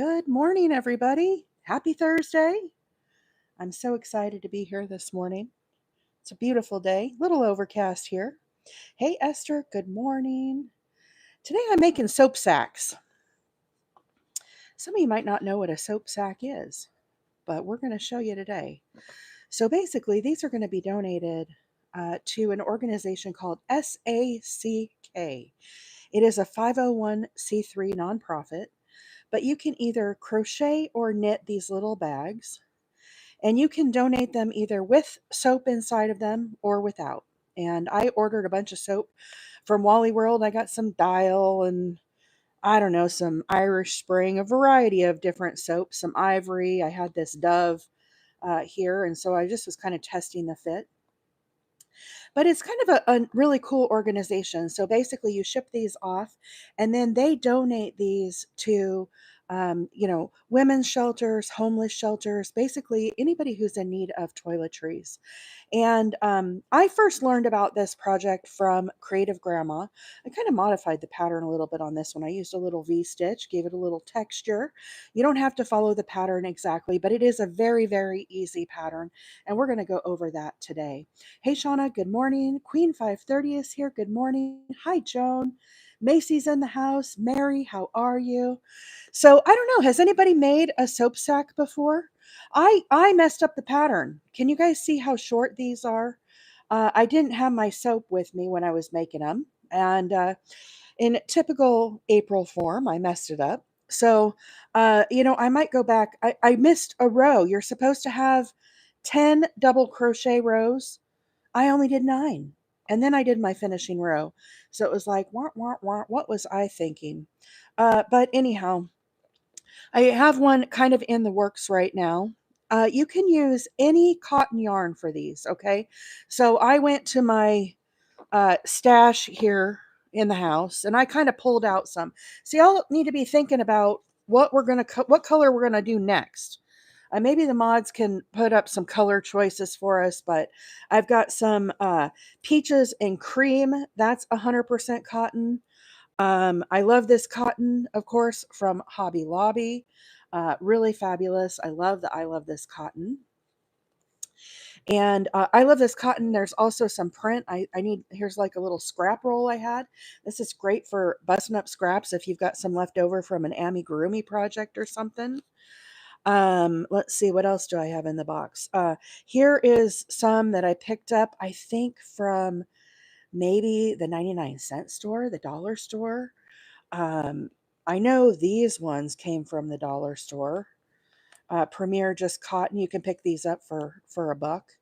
Good morning, everybody. Happy Thursday. I'm so excited to be here this morning. It's a beautiful day, little overcast here. Hey, Esther, good morning. Today I'm making soap sacks. Some of you might not know what a soap sack is, but we're going to show you today. So basically, these are going to be donated to an organization called S.A.C.K. It is a 501c3 nonprofit, but you can either crochet or knit these little bags. And you can donate them either with soap inside of them or without. And I ordered a bunch of soap from Wally World. I got some Dial and I don't know, some Irish Spring, a variety of different soaps, some Ivory. I had this Dove here. And so I just was kind of testing the fit. But it's kind of a really cool organization. So basically, you ship these off, and then they donate these to, women's shelters, homeless shelters, basically anybody who's in need of toiletries. And I first learned about this project from Creative Grandma. I kind of modified the pattern a little bit on this one. I used a little V-stitch, gave it a little texture. You don't have to follow the pattern exactly, but it is a very, very easy pattern. And we're going to go over that today. Hey, Shauna, good morning. Queen 530 is here. Good morning. Hi, Joan. Macy's in the house. Mary, how are you? So I don't know. Has anybody made a soap sack before? I messed up the pattern. Can you guys see how short these are? I didn't have my soap with me when I was making them, and in typical April form, I messed it up. So, I might go back. I missed a row. You're supposed to have 10 double crochet rows. I only did 9. And then I did my finishing row. So it was like, wah, wah, wah, what was I thinking? But anyhow, I have one kind of in the works right now. You can use any cotton yarn for these, okay? So I went to my stash here in the house and I kind of pulled out some. So y'all need to be thinking about what color we're gonna do next. Maybe the mods can put up some color choices for us, but I've got some peaches and cream. That's 100% cotton. I love this cotton, of course, from Hobby Lobby. Really fabulous. I love this cotton. And I love this cotton. There's also some print. Here's like a little scrap roll I had. This is great for busting up scraps if you've got some left over from an amigurumi project or something. Let's see, what else do I have in the box? Here is some that I picked up, I think from maybe the 99-cent store, the dollar store. Um, I know these ones came from the dollar store. Premier Just Cotton. You can pick these up for a buck.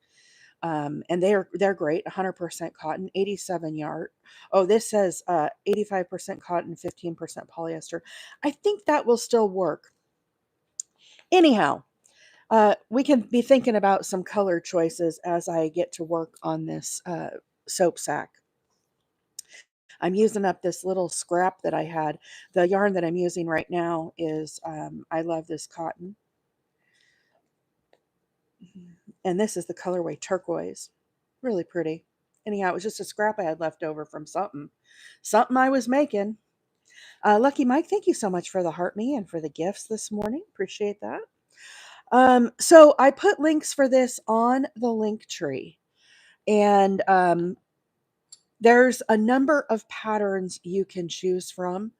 And they're great. 100% cotton, 87 yard. Oh, this says 85% cotton, 15% polyester. I think that will still work. Anyhow, we can be thinking about some color choices as I get to work on this soap sack. I'm using up this little scrap that I had. The yarn that I'm using right now is, I love this cotton. And this is the colorway turquoise. Really pretty. Anyhow, it was just a scrap I had left over from something I was making. Lucky Mike, thank you so much for the heart me and for the gifts this morning. Appreciate that. So I put links for this on the link tree. And there's a number of patterns you can choose from.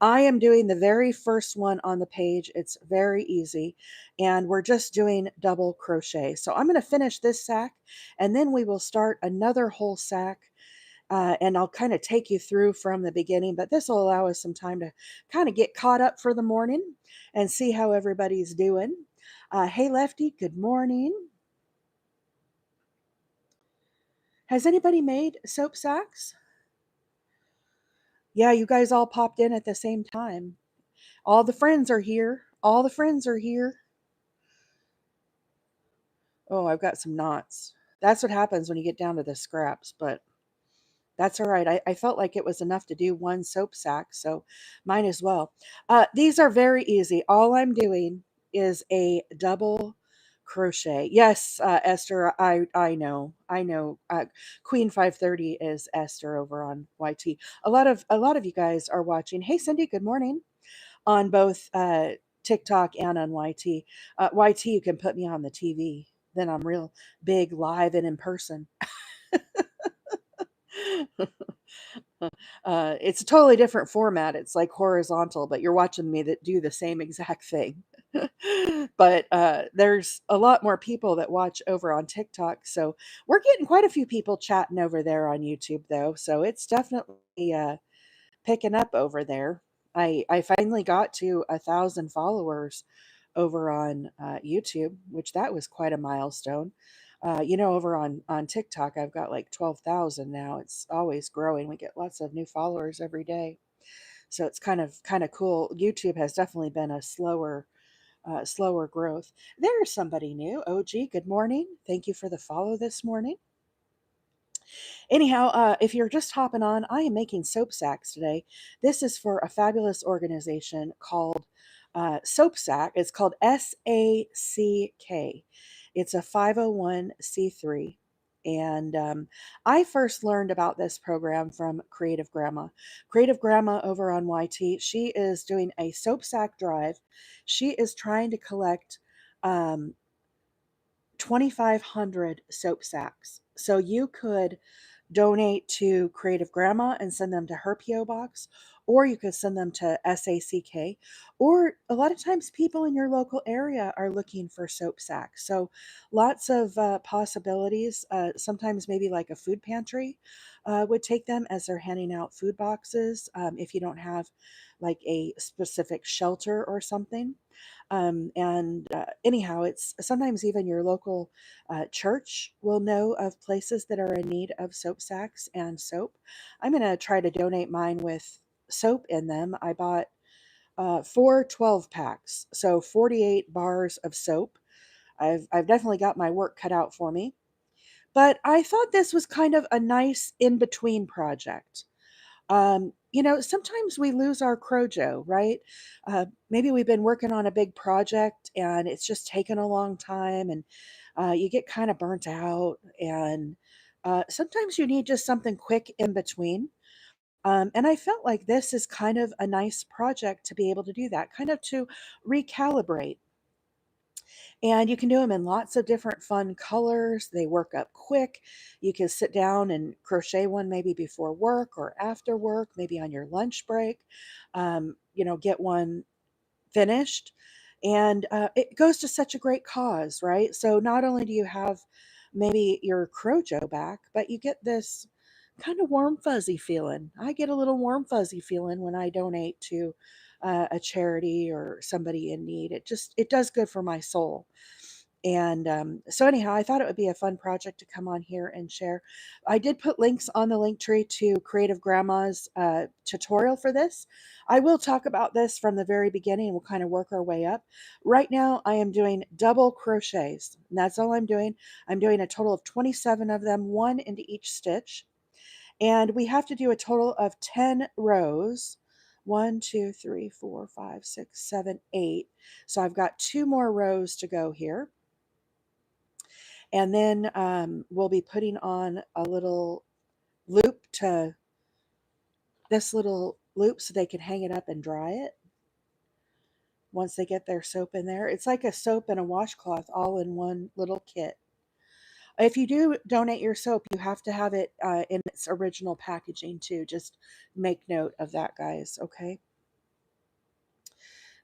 I am doing the very first one on the page. It's very easy. And we're just doing double crochet. So I'm going to finish this sack and then we will start another whole sack. And I'll kind of take you through from the beginning, but this will allow us some time to kind of get caught up for the morning and see how everybody's doing. Hey, Lefty, good morning. Has anybody made soap sacks? Yeah, you guys all popped in at the same time. All the friends are here. All the friends are here. Oh, I've got some knots. That's what happens when you get down to the scraps, but that's all right. I felt like it was enough to do one soap sack, so might as well. These are very easy. All I'm doing is a double crochet. Yes, Esther, I know. Queen 530 is Esther over on YT. A lot of you guys are watching. Hey, Cindy, good morning on both TikTok and on YT. YT, you can put me on the TV. Then I'm real big live and in person. It's a totally different format. It's like horizontal, but you're watching me that do the same exact thing. But there's a lot more people that watch over on TikTok, so we're getting quite a few people chatting over there on YouTube, though. So it's definitely picking up over there. I finally got to 1,000 followers over on YouTube, which that was quite a milestone. Over on TikTok, I've got like 12,000 now. It's always growing. We get lots of new followers every day, so it's kind of cool. YouTube has definitely been a slower growth. There's somebody new. OG, good morning. Thank you for the follow this morning. Anyhow, if you're just hopping on, I am making soap sacks today. This is for a fabulous organization called Soap Sack. It's called S.A.C.K. It's a 501c3. And I first learned about this program from Creative Grandma. Creative Grandma over on YT, she is doing a soap sack drive. She is trying to collect um, 2,500 soap sacks. So you could donate to Creative Grandma and send them to her PO box, or you could send them to S.A.C.K. Or a lot of times, people in your local area are looking for soap sacks. So lots of possibilities. Sometimes maybe like a food pantry would take them as they're handing out food boxes if you don't have like a specific shelter or something. And anyhow, it's sometimes even your local church will know of places that are in need of soap sacks and soap. I'm going to try to donate mine with soap in them. I bought 4 12 packs, so 48 bars of soap. I've definitely got my work cut out for me. But I thought this was kind of a nice in between project. Sometimes we lose our crojo, right? Maybe we've been working on a big project and it's just taken a long time, and you get kind of burnt out. And sometimes you need just something quick in between. And I felt like this is kind of a nice project to be able to do that, kind of to recalibrate. And you can do them in lots of different fun colors. They work up quick. You can sit down and crochet one maybe before work or after work, maybe on your lunch break. Get one finished. And it goes to such a great cause, right? So not only do you have maybe your crojo back, but you get this kind of warm fuzzy feeling. I get a little warm fuzzy feeling when I donate to a charity or somebody in need. It does good for my soul. And so anyhow, I thought it would be a fun project to come on here and share. I did put links on the link tree to Creative Grandma's tutorial for this. I will talk about this from the very beginning, and we'll kind of work our way up. Right now, I am doing double crochets, and that's all I'm doing. I'm doing a total of 27 of them, one into each stitch. And we have to do a total of 10 rows. 1, 2, 3, 4, 5, 6, 7, 8. So I've got 2 more rows to go here. And then we'll be putting on a little loop to this little loop so they can hang it up and dry it once they get their soap in there. It's like a soap and a washcloth all in one little kit. If you do donate your soap, you have to have it in its original packaging too. Just make note of that, guys, okay?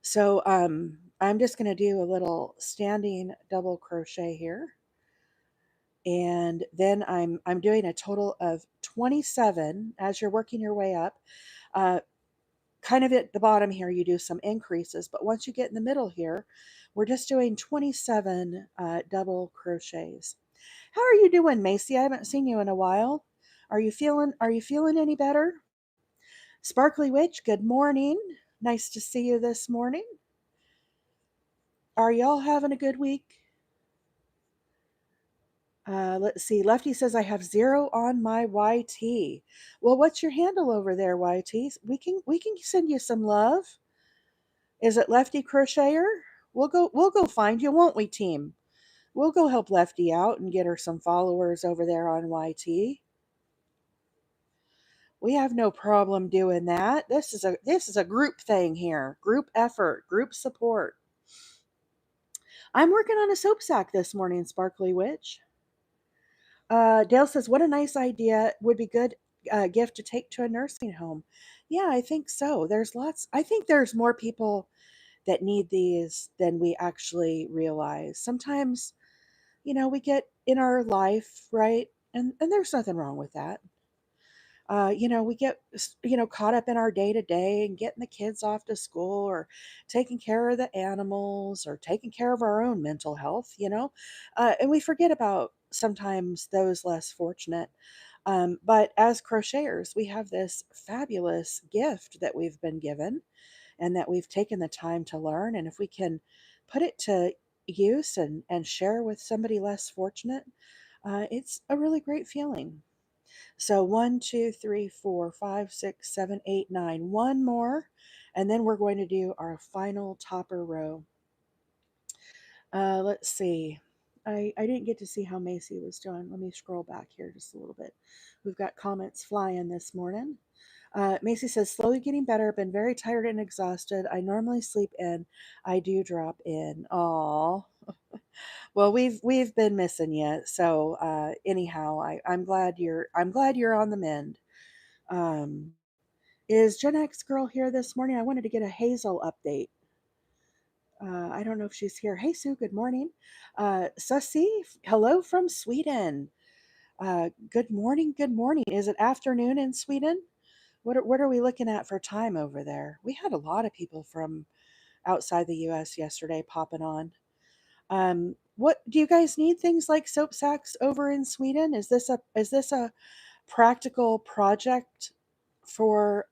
So I'm just going to do a little standing double crochet here. And then I'm doing a total of 27 as you're working your way up. Uh, Kind of at the bottom here, you do some increases, but once you get in the middle here, we're just doing 27 double crochets. How are you doing, Macy? I haven't seen you in a while. Are you feeling any better? Sparkly Witch, good morning. Nice to see you this morning. Are y'all having a good week? Let's see. Lefty says I have 0 on my YT. Well, what's your handle over there, YT? We can send you some love. Is it Lefty Crocheter? We'll go find you, won't we, team? We'll go help Lefty out and get her some followers over there on YT. We have no problem doing that. This is a group thing here. Group effort, group support. I'm working on a soap sack this morning, Sparkly Witch. Dale says, "What a nice idea! Would be good gift to take to a nursing home." Yeah, I think so. There's lots. I think there's more people that need these than we actually realize. Sometimes, we get in our life, right? And there's nothing wrong with that. We get caught up in our day to day and getting the kids off to school or taking care of the animals or taking care of our own mental health. And we forget about sometimes those less fortunate. But as crocheters, we have this fabulous gift that we've been given and that we've taken the time to learn. And if we can put it to use and share with somebody less fortunate, it's a really great feeling. So one, two, three, four, five, six, seven, eight, nine. One more, and then we're going to do our final topper row. Let's see. I didn't get to see how Macy was doing. Let me scroll back here just a little bit. We've got comments flying this morning. Macy says, slowly getting better. Been very tired and exhausted. I normally sleep in. I do drop in. Aw. Well, we've been missing you. So anyhow, I'm glad you're on the mend. Um, is Gen X girl here this morning? I wanted to get a Hazel update. I don't know if she's here. Hey Sue, good morning. Sussy, hello from Sweden. Good morning. Good morning. Is it afternoon in Sweden? What are we looking at for time over there? We had a lot of people from outside the U.S. yesterday popping on. What do you guys need things like soap sacks over in Sweden? Is this a practical project for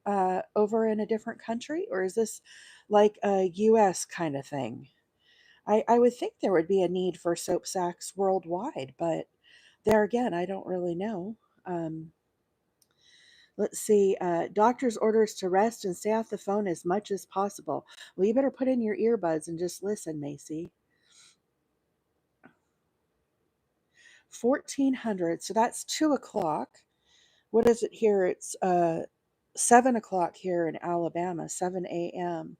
over in a different country, or is this like a US kind of thing? I would think there would be a need for soap sacks worldwide, but there again, I don't really know. Um, let's see. Doctor's orders to rest and stay off the phone as much as possible. Well, you better put in your earbuds and just listen, Macy. 1400. So that's 2 o'clock. What is it here? It's 7 o'clock here in Alabama, 7 a.m.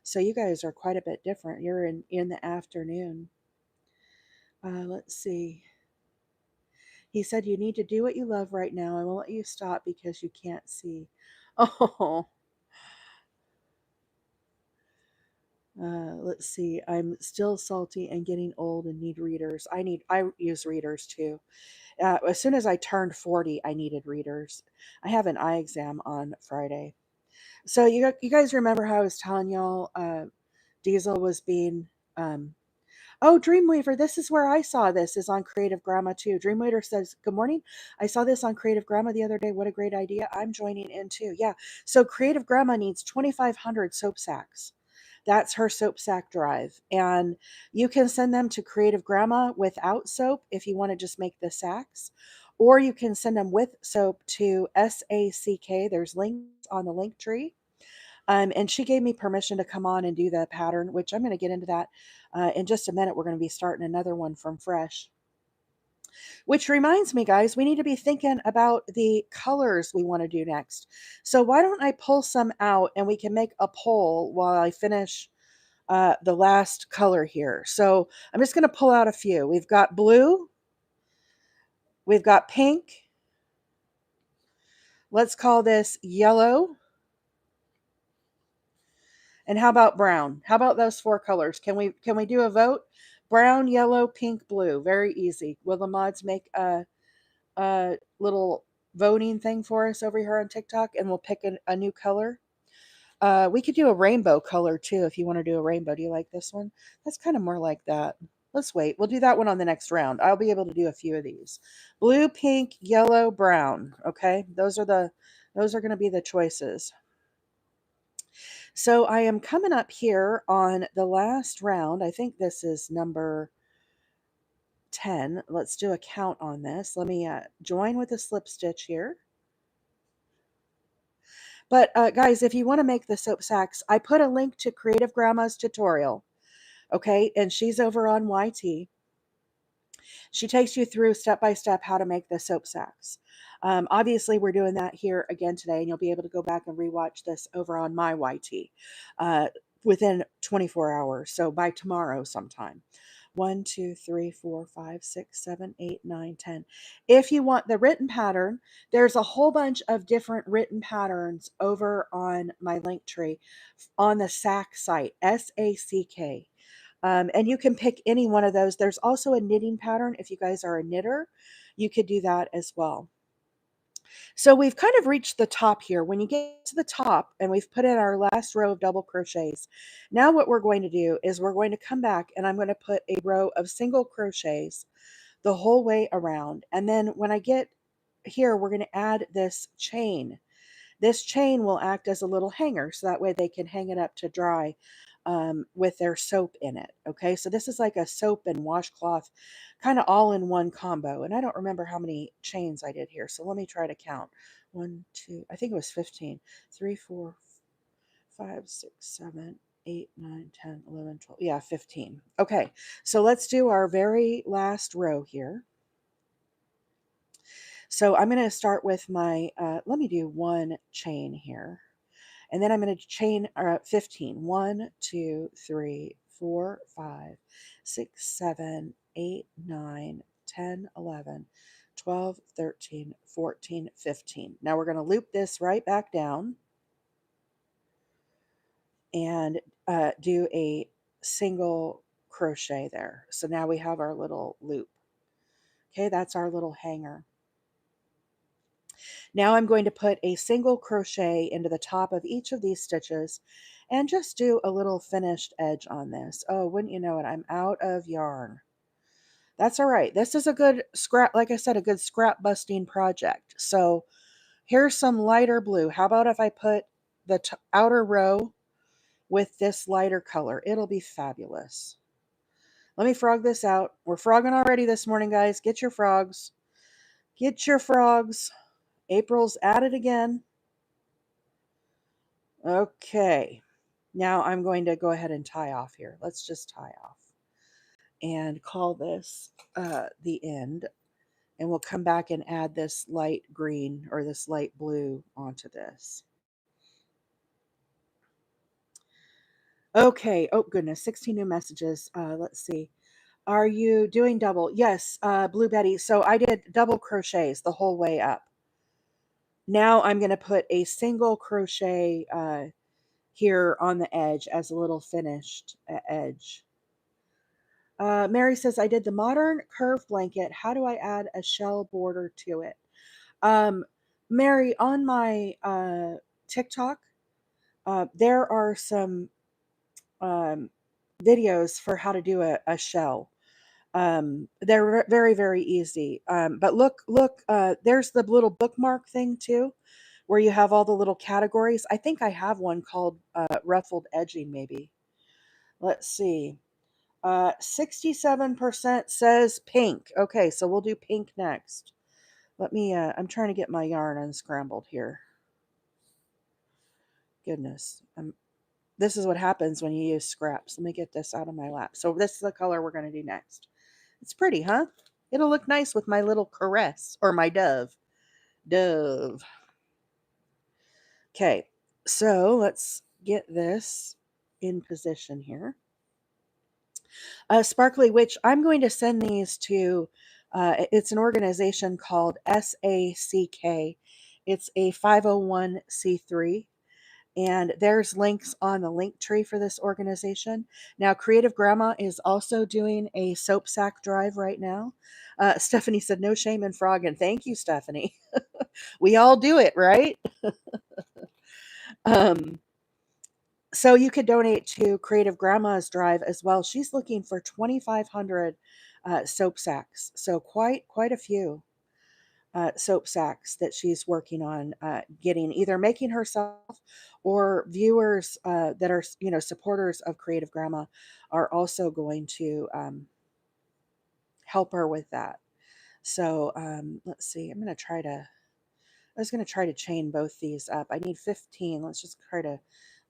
So you guys are quite a bit different. You're in the afternoon. Let's see. He said you need to do what you love right now. I won't let you stop because you can't see. Oh, let's see. I'm still salty and getting old and need readers. I use readers too. As soon as I turned 40, I needed readers. I have an eye exam on Friday. So you guys remember how I was telling y'all Diesel was being oh, Dreamweaver, this is where I saw this, is on Creative Grandma too. Dreamweaver says, good morning. I saw this on Creative Grandma the other day. What a great idea. I'm joining in too. Yeah. So Creative Grandma needs 2,500 soap sacks. That's her soap sack drive. And you can send them to Creative Grandma without soap if you want to just make the sacks. Or you can send them with soap to S.A.C.K. There's links on the link tree. And she gave me permission to come on and do the pattern, which I'm going to get into that in just a minute. We're going to be starting another one from fresh. Which reminds me, guys, we need to be thinking about the colors we want to do next. So why don't I pull some out and we can make a poll while I finish the last color here. So I'm just going to pull out a few. We've got blue. We've got pink. Let's call this yellow. And how about brown? How about those four colors? Can we do a vote? Brown, yellow, pink, blue. Very easy. Will the mods make a little voting thing for us over here on TikTok, and we'll pick a new color? We could do a rainbow color too if you want to do a rainbow. Do you like this one? That's kind of more like that. Let's wait. We'll do that one on the next round. I'll be able to do a few of these. Blue, pink, yellow, brown. Okay, those are going to be the choices. So I am coming up here on the last round. I think this is number 10. Let's do a count on this. Let me join with a slip stitch here. But guys, if you want to make the soap sacks, I put a link to Creative Grandma's tutorial. Okay, and she's over on YT. She takes you through step by step how to make the soap sacks. Obviously, we're doing that here again today, and you'll be able to go back and rewatch this over on my YT. within 24 hours. So by tomorrow sometime. 1, 2, 3, 4, 5, 6, 7, 8, 9, 10. If you want the written pattern, there's a whole bunch of different written patterns over on my link tree on the S.A.C site, S.A.C.K. And you can pick any one of those. There's also a knitting pattern. If you guys are a knitter, you could do that as well. So we've kind of reached the top here. When you get to the top and we've put in our last row of double crochets, now what we're going to do is we're going to come back and I'm going to put a row of single crochets the whole way around. And then when I get here, we're going to add this chain. This chain will act as a little hanger, so that way they can hang it up to dry with their soap in it. Okay, so this is like a soap and washcloth kind of all in one combo. And I don't remember how many chains I did here, so let me try to count. 1, 2, I think it was 15. 3, 4, 5, 6, 7, 8, 9, 10, 11, 12. Yeah, 15. Okay, so let's do our very last row here. So I'm going to start with my, let me do one chain here. And then I'm going to chain 15. 1, 2, 3, 4, 5, 6, 7, 8, 9, 10, 11, 12, 13, 14, 15. Now we're going to loop this right back down and do a single crochet there. So now we have our little loop. Okay, that's our little hanger. Now I'm going to put a single crochet into the top of each of these stitches and just do a little finished edge on this. Oh, wouldn't you know it, I'm out of yarn. That's all right. This is a good scrap, like I said, a good scrap busting project. So here's some lighter blue. How about if I put the outer row with this lighter color? It'll be fabulous. Let me frog this out. We're frogging already this morning, guys. Get your frogs. Get your frogs. April's at it again. Okay. Now I'm going to go ahead and tie off here. Let's just tie off and call this the end. And we'll come back and add this light green or this light blue onto this. Okay. Oh, goodness. 16 new messages. Let's see. Are you doing double? Yes, Blue Betty. So I did double crochets the whole way up. Now I'm going to put a single crochet here on the edge as a little finished edge. Mary says, I did the modern curve blanket. How do I add a shell border to it? Um, Mary, on my TikTok, there are some um, videos for how to do a shell. They're very, very easy. But look, there's the little bookmark thing too, where you have all the little categories. I think I have one called ruffled edging, maybe. Let's see. 67% says pink. Okay, so we'll do pink next. Let me, I'm trying to get my yarn unscrambled here. Goodness. This is what happens when you use scraps. Let me get this out of my lap. So this is the color we're going to do next. It's pretty, huh? It'll look nice with my little caress or my dove. Dove. Okay, so let's get this in position here. Sparkly Witch, I'm going to send these to, it's an organization called S.A.C.K. It's a 501c3. And there's links on the link tree for this organization. Now, Creative Grandma is also doing a soap sack drive right now. Stephanie said, no shame in frogging. Thank you, Stephanie. We all do it, right? um, so you could donate to Creative Grandma's drive as well. She's looking for 2,500 soap sacks. So quite a few soap sacks that she's working on getting, either making herself or viewers that are, supporters of Creative Grandma are also going to help her with that. So let's see. I was going to try to chain both these up. I need 15. Let's just try to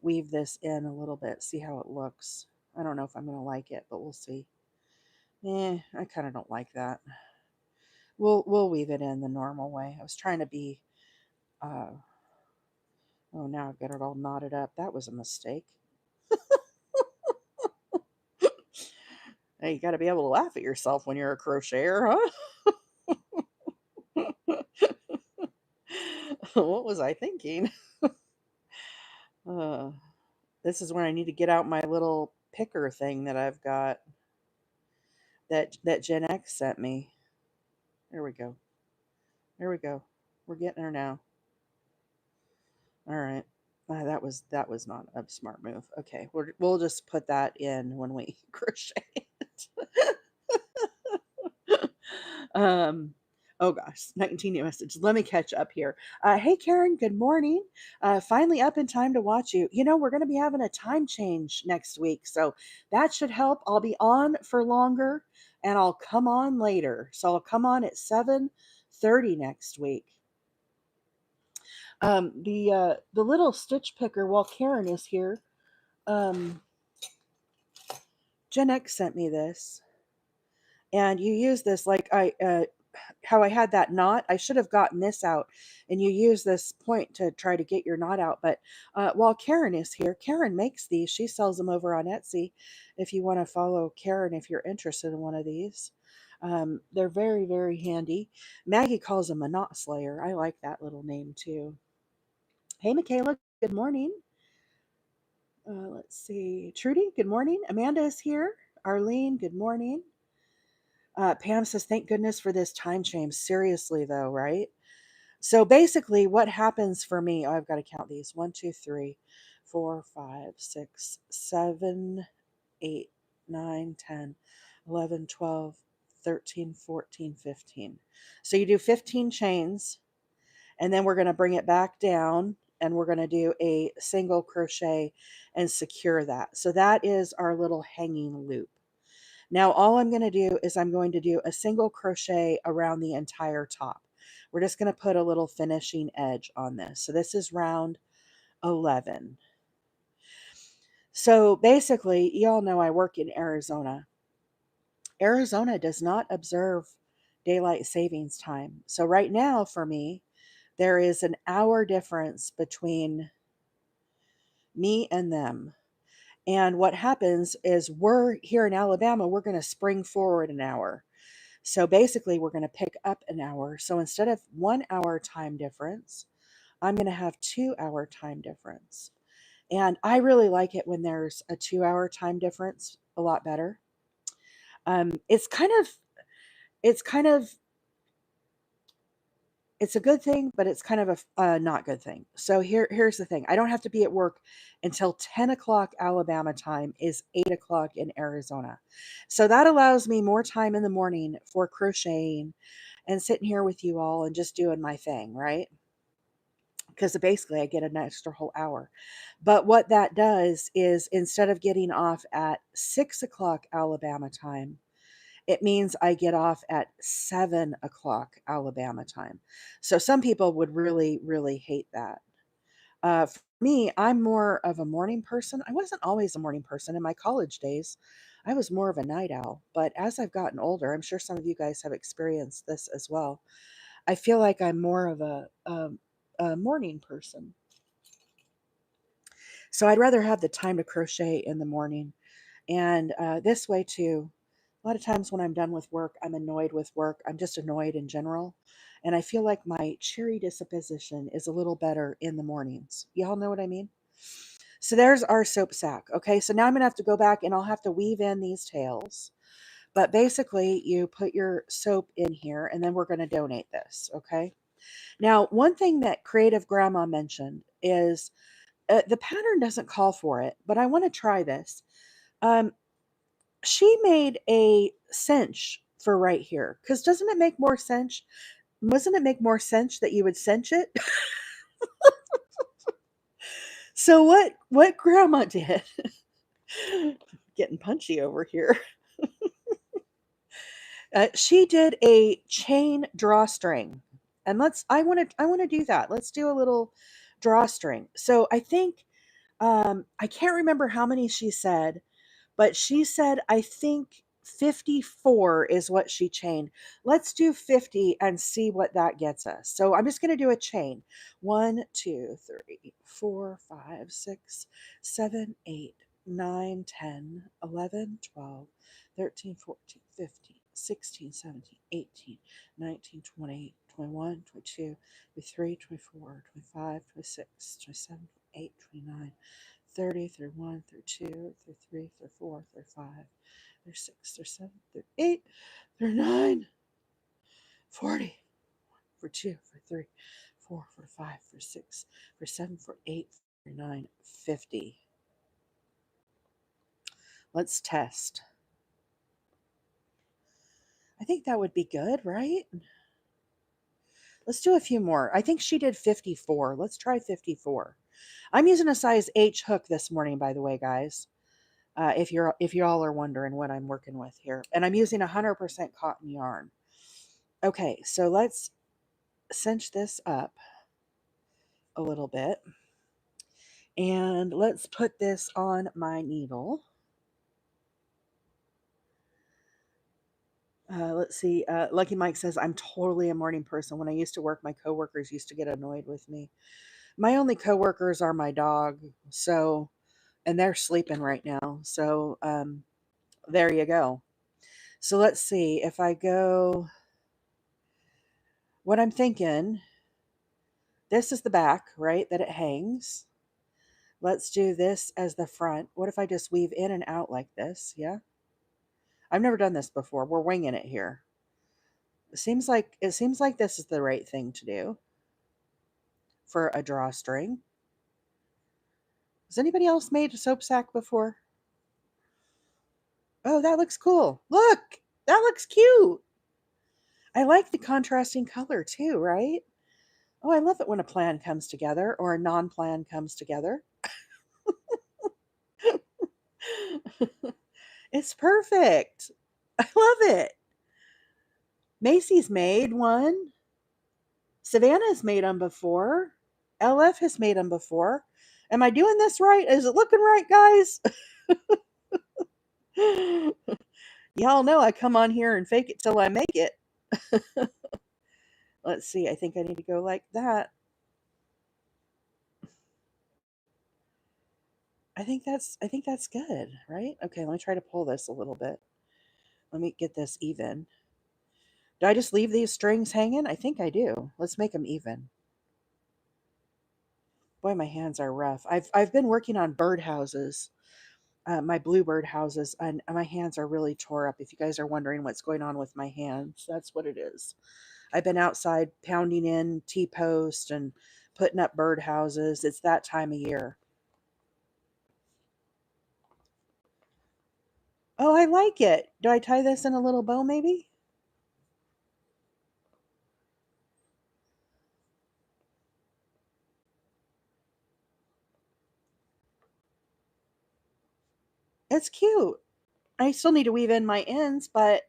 weave this in a little bit, see how it looks. I don't know if I'm going to like it, but we'll see. I kind of don't like that. We'll weave it in the normal way. I was trying to be oh, now I've got it all knotted up. That was a mistake. Hey, you got to be able to laugh at yourself when you're a crocheter, huh? What was I thinking? Uh, this is when I need to get out my little picker thing that I've got that Gen X sent me. There we go. There we go. We're getting her now. All right. That was not a smart move. Okay, we'll just put that in when we crochet it. um, oh gosh, 19 new messages. Let me catch up here. Hey Karen, good morning. Finally up in time to watch you. You know, we're going to be having a time change next week, so that should help. I'll be on for longer, and I'll come on later. So I'll come on at 7:30 next week. The little stitch picker while Karen is here. Um, Gen X sent me this, and you use this like how I had that knot. I should have gotten this out, and you use this point to try to get your knot out. But while Karen is here, Karen makes these. She sells them over on Etsy. If you want to follow Karen, if you're interested in one of these, they're very, very handy. Maggie calls them a knot slayer. I like that little name too. Hey, Michaela. Good morning. Let's see. Trudy, good morning. Amanda is here. Arlene, good morning. Pam says, thank goodness for this time change. Seriously, though, right? So basically, what happens for me, oh, I've got to count these 1, 2, 3, 4, 5, 6, 7, 8, 9, 10, 11, 12, 13, 14, 15. So you do 15 chains, and then we're going to bring it back down, and we're going to do a single crochet and secure that. So that is our little hanging loop. Now all I'm going to do is I'm going to do a single crochet around the entire top. We're just going to put a little finishing edge on this. So this is round 11. So basically, you all know I work in Arizona. Arizona does not observe daylight savings time. So right now for me, there is an hour difference between me and them. And what happens is we're here in Alabama, we're going to spring forward an hour. So basically, we're going to pick up an hour. So instead of 1 hour time difference, I'm going to have 2 hour time difference. And I really like it when there's a 2 hour time difference a lot better. It's kind of, it's kind of it's a good thing, but it's kind of a not good thing. So here's the thing. I don't have to be at work until 10 o'clock Alabama time is 8 o'clock in Arizona. So that allows me more time in the morning for crocheting and sitting here with you all and just doing my thing, right? Because basically I get an extra whole hour. But what that does is instead of getting off at 6 o'clock Alabama time, it means I get off at 7 o'clock Alabama time. So some people would really, really hate that. For me, I'm more of a morning person. I wasn't always a morning person in my college days. I was more of a night owl. But as I've gotten older, I'm sure some of you guys have experienced this as well. I feel like I'm more of a morning person. So I'd rather have the time to crochet in the morning. And this way, too, a lot of times when I'm done with work, I'm annoyed with work. I'm just annoyed in general. And I feel like my cheery disposition is a little better in the mornings. Y'all know what I mean? So there's our soap sack. Okay, so now I'm going to have to go back and I'll have to weave in these tails. But basically, you put your soap in here and then we're going to donate this. Okay. Now, one thing that Creative Grandma mentioned is the pattern doesn't call for it, but I want to try this. Um, she made a cinch for right here because doesn't it make more sense? Doesn't it make more sense that you would cinch it? So what Grandma did, getting punchy over here. She did a chain drawstring, and I want to do that. Let's do a little drawstring. So I think I can't remember how many she said, but she said, I think 54 is what she chained. Let's do 50 and see what that gets us. So I'm just going to do a chain. 1, 2, 3, 4, 5, 6, 7, 8. 9, 10, 11, 12, 13, 14, 15, 16, 17, 18, 19, 20, 21, 22, 23, 24, 25, 26, 27, 28, 29, 30, 31, 32, 33, 34, 35, 36, 37, 38, 39, 40, 42, 43, 44, 45, 46, 47, 48, 49, 50. Let's test. I think that would be good, right? Let's do a few more. I think she did 54. Let's try 54. I'm using a size H hook this morning, by the way, guys. If y'all are wondering what I'm working with here, and I'm using 100% cotton yarn. Okay, so let's cinch this up a little bit, and let's put this on my needle. Let's see. Lucky Mike says, I'm totally a morning person. When I used to work, my coworkers used to get annoyed with me. My only coworkers are my dog. So, and they're sleeping right now. So, there you go. So let's see if I go, what I'm thinking, this is the back, right? That it hangs. Let's do this as the front. What if I just weave in and out like this? Yeah. I've never done this before. We're winging it here. It seems like this is the right thing to do for a drawstring. Has anybody else made a soap sack before? Oh, that looks cool. Look, that looks cute. I like the contrasting color too, right? Oh, I love it when a plan comes together or a non-plan comes together. It's perfect. I love it. Macy's made one. Savannah's made them before. LF has made them before. Am I doing this right? Is it looking right, guys? Y'all know I come on here and fake it till I make it. Let's see. I think I need to go like that. I think that's good, right? Okay, let me try to pull this a little bit. Let me get this even. Do I just leave these strings hanging? I think I do. Let's make them even. Boy, my hands are rough. I've been working on birdhouses, my bluebird houses, and my hands are really tore up. If you guys are wondering what's going on with my hands, that's what it is. I've been outside pounding in T-post and putting up birdhouses. It's that time of year. Oh, I like it. Do I tie this in a little bow maybe? It's cute. I still need to weave in my ends, but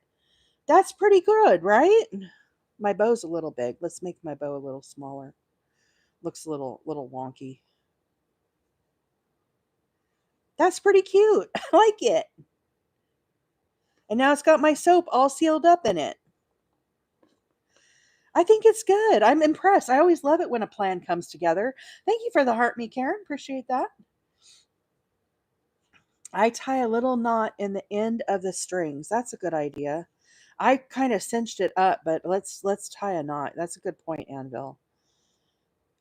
that's pretty good, right? My bow's a little big. Let's make my bow a little smaller. Looks a little wonky. That's pretty cute. I like it. And now it's got my soap all sealed up in it. I think it's good. I'm impressed. I always love it when a plan comes together. Thank you for the heart me, Karen. Appreciate that. I tie a little knot in the end of the strings. That's a good idea. I kind of cinched it up, but let's tie a knot. That's a good point, Anvil.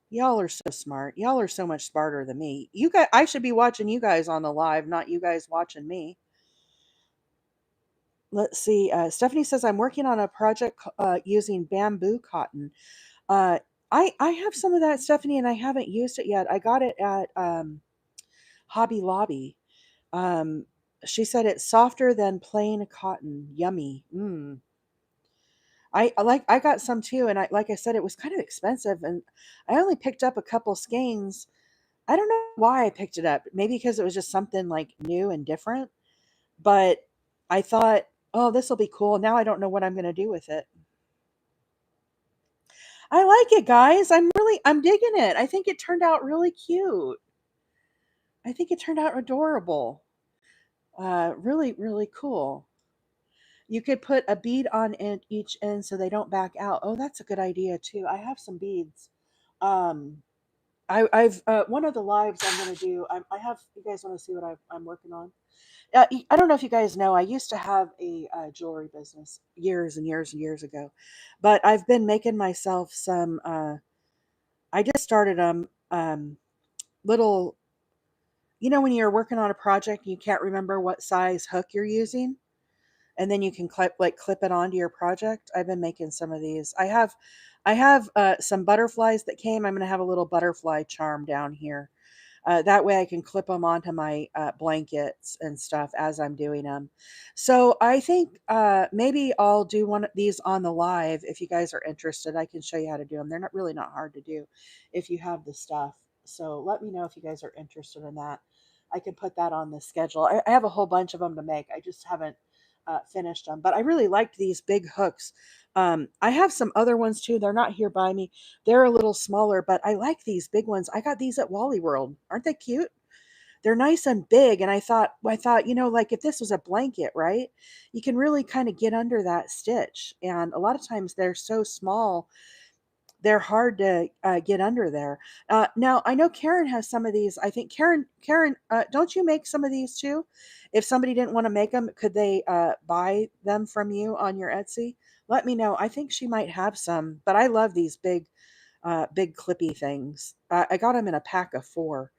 Y'all are so smart. Y'all are so much smarter than me. You guys, I should be watching you guys on the live, not you guys watching me. Let's see. Stephanie says I'm working on a project using bamboo cotton. Uh, I have some of that, Stephanie, and I haven't used it yet. I got it at Hobby Lobby. Um, she said it's softer than plain cotton. Yummy. Mm. I got some too, and like I said, it was kind of expensive, and I only picked up a couple skeins. I don't know why I picked it up. Maybe because it was just something like new and different. But I thought, oh, this will be cool. Now I don't know what I'm going to do with it. I like it, guys. I'm digging it. I think it turned out really cute. I think it turned out adorable. Really, really cool. You could put a bead on each end so they don't back out. Oh, that's a good idea too. I have some beads. Um, I've one of the lives I'm going to do. I have. You guys want to see what I'm working on? I don't know if you guys know. I used to have a jewelry business years and years and years ago, but I've been making myself some. I just started little. You know, when you're working on a project, and you can't remember what size hook you're using, and then you can clip it onto your project. I've been making some of these. I have some butterflies that came. I'm going to have a little butterfly charm down here. That way I can clip them onto my blankets and stuff as I'm doing them. So I think maybe I'll do one of these on the live if you guys are interested. I can show you how to do them. They're not really not hard to do if you have the stuff. So let me know if you guys are interested in that. I can put that on the schedule. I have a whole bunch of them to make. I just haven't finished them. But I really liked these big hooks. I have some other ones too. They're not here by me. They're a little smaller, but I like these big ones. I got these at Wally World. Aren't they cute? They're nice and big. And I thought, like if this was a blanket, right? You can really kind of get under that stitch. And a lot of times they're so small, they're hard to get under there. Now I know Karen has some of these. I think Karen, don't you make some of these too? If somebody didn't want to make them, could they buy them from you on your Etsy? Let me know. I think she might have some, but I love these big clippy things. I got them in a pack of 4,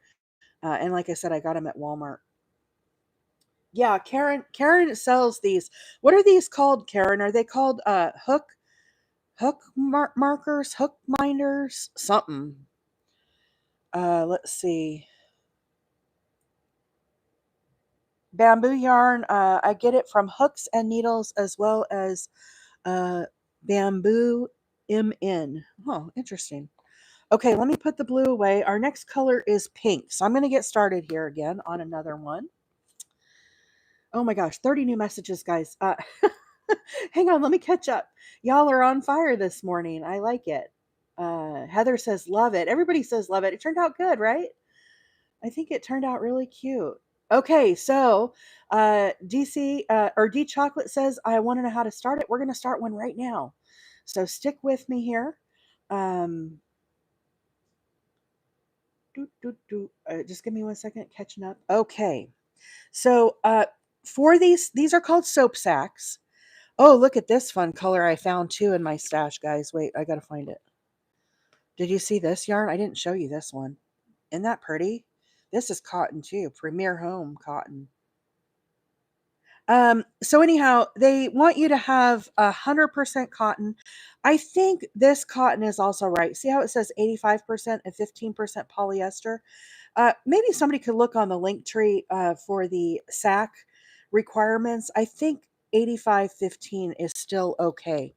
and like I said, I got them at Walmart. Yeah, Karen sells these. What are these called, Karen? Are they called markers, hook minders, something? Let's see. Bamboo yarn. I get it from Hooks and Needles as well as uh, Bamboo MN. Oh, interesting. Okay, let me put the blue away. Our next color is pink. So I'm going to get started here again on another one. Oh my gosh, 30 new messages, guys. Hang on, let me catch up. Y'all are on fire this morning. I like it. Heather says, love it. Everybody says, love it. It turned out good, right? I think it turned out really cute. Okay, so DC or D Chocolate says, I want to know how to start it. We're going to start one right now. So stick with me here. Um, just give me 1 second, catching up. Okay, so for these are called soap sacks. Oh, look at this fun color I found too in my stash, guys. Wait, I gotta find it. Did you see this yarn? I didn't show you this one. Isn't that pretty? This is cotton too, Premier Home cotton. So anyhow, they want you to have 100% cotton. I think this cotton is also right. See how it says 85% and 15% polyester? Maybe somebody could look on the link tree for the S.A.C.K requirements. I think 85-15 is still okay.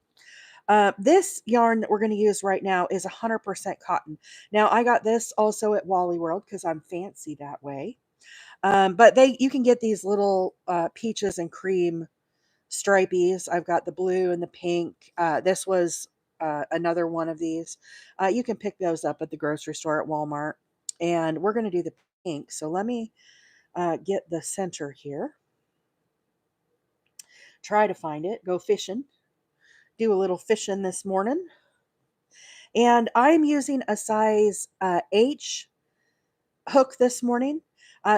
This yarn that we're going to use right now is 100% cotton. Now, I got this also at Wally World because I'm fancy that way. But you can get these little peaches and cream stripies. I've got the blue and the pink. This was another one of these. You can pick those up at the grocery store at Walmart. And we're going to do the pink. So let me get the center here. Try to find it. Go fishing. Do a little fishing this morning. And I'm using a size H hook this morning.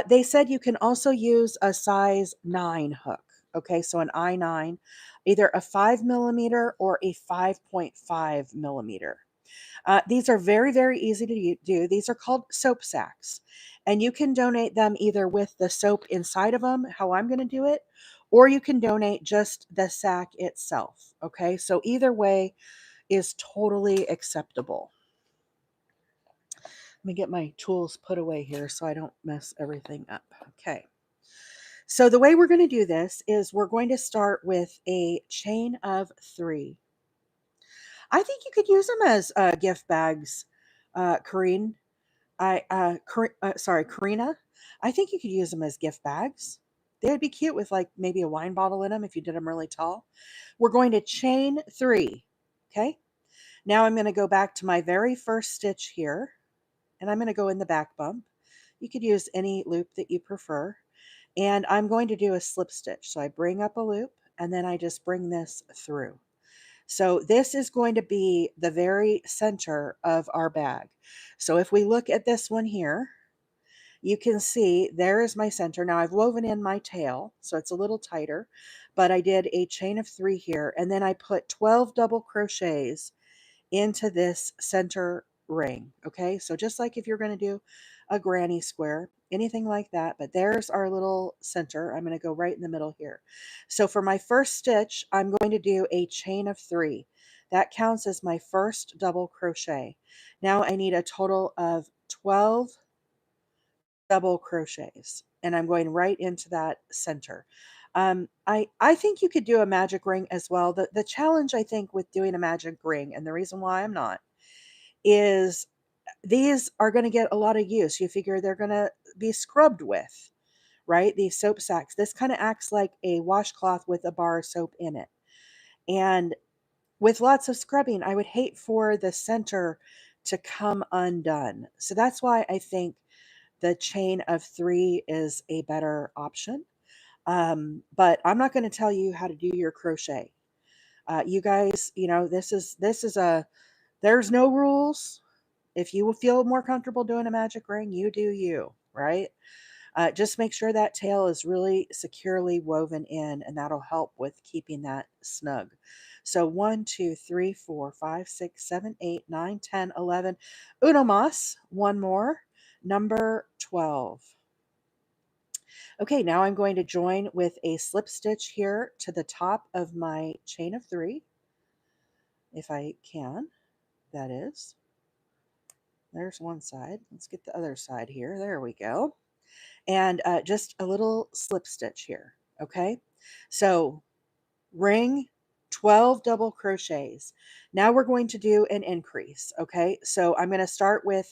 They said you can also use a size 9 hook. Okay, so an I9, either a 5 millimeter or a 5.5 millimeter. These are very, very easy to do. These are called soap sacks. And you can donate them either with the soap inside of them, how I'm going to do it, or you can donate just the sack itself. Okay, so either way is totally acceptable. Let me get my tools put away here so I don't mess everything up. Okay. So the way we're going to do this is we're going to start with a chain of 3. I think you could use them as gift bags, Karine. Sorry, Karina. I think you could use them as gift bags. They would be cute with like maybe a wine bottle in them if you did them really tall. We're going to chain 3. Okay. Now I'm going to go back to my very first stitch here, and I'm going to go in the back bump. You could use any loop that you prefer. And I'm going to do a slip stitch. So I bring up a loop and then I just bring this through. So this is going to be the very center of our bag. So if we look at this one here, you can see there is my center. Now I've woven in my tail, so it's a little tighter, but I did a chain of 3 here, and then I put 12 double crochets into this center ring. Okay, so just like if you're going to do a granny square, anything like that, but there's our little center. I'm going to go right in the middle here. So for my first stitch, I'm going to do a chain of 3. That counts as my first double crochet. Now I need a total of 12 double crochets, and I'm going right into that center. I think you could do a magic ring as well. The challenge I think with doing a magic ring, and the reason why I'm not, is these are going to get a lot of use. You figure they're going to be scrubbed with, right? These soap sacks. This kind of acts like a washcloth with a bar of soap in it. And with lots of scrubbing, I would hate for the center to come undone. So that's why I think the chain of 3 is a better option. But I'm not going to tell you how to do your crochet. You guys, this is a there's no rules. If you feel more comfortable doing a magic ring, you do you, right? Just make sure that tail is really securely woven in, and that'll help with keeping that snug. So 1, 2, 3, 4, 5, 6, 7, 8, 9, 10, 11. Uno mas, one more, number 12. Okay, now I'm going to join with a slip stitch here to the top of my chain of 3, if I can, that is. There's one side. Let's get the other side here. There we go. And just a little slip stitch here. Okay. So ring 12 double crochets. Now we're going to do an increase. Okay. So I'm going to start with,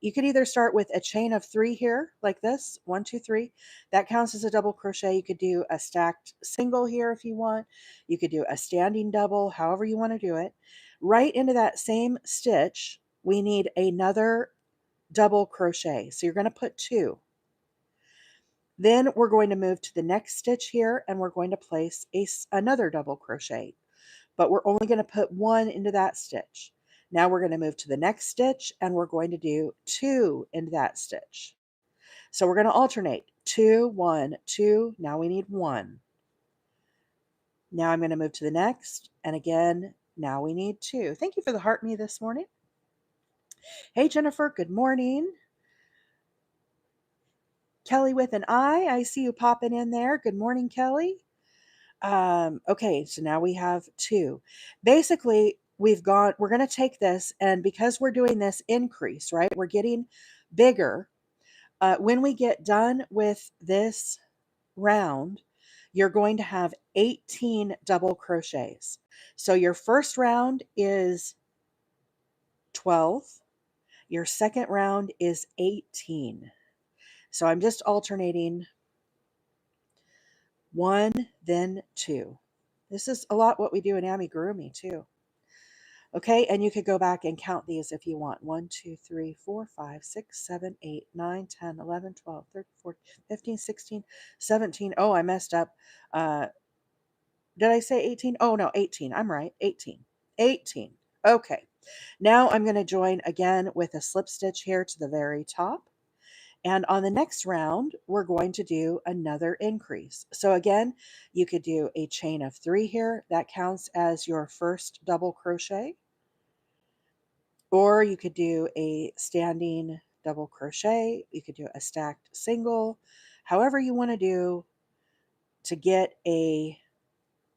you could either start with a chain of 3 here, like this, 1, 2, 3. That counts as a double crochet. You could do a stacked single here if you want. You could do a standing double, however you want to do it. Right into that same stitch, we need another double crochet. So you're going to put 2. Then we're going to move to the next stitch here, and we're going to place another double crochet, but we're only going to put 1 into that stitch. Now we're going to move to the next stitch, and we're going to do 2 into that stitch. So we're going to alternate 2, 1, 2. Now we need 1. Now I'm going to move to the next, and again, now we need 2. Thank you for the heart me this morning. Hey, Jennifer, good morning. Kelly with an I see you popping in there. Good morning, Kelly. Okay, so now we have 2. Basically, we're going to take this, and because we're doing this increase, right? We're getting bigger. When we get done with this round, you're going to have 18 double crochets. So your first round is 12. Your second round is 18. So I'm just alternating 1, then 2. This is a lot what we do in amigurumi too. Okay, and you could go back and count these if you want. 1, 2, 3, 4, 5, 6, 7, 8, 9, 10, 11, 12, 13, 14, 15, 16, 17. Oh, I messed up. Did I say 18? Oh, no, 18. I'm right. 18. 18. Okay. Now I'm going to join again with a slip stitch here to the very top. And on the next round, we're going to do another increase. So again, you could do a chain of 3 here. That counts as your first double crochet. Or you could do a standing double crochet. You could do a stacked single. However you want to do to get a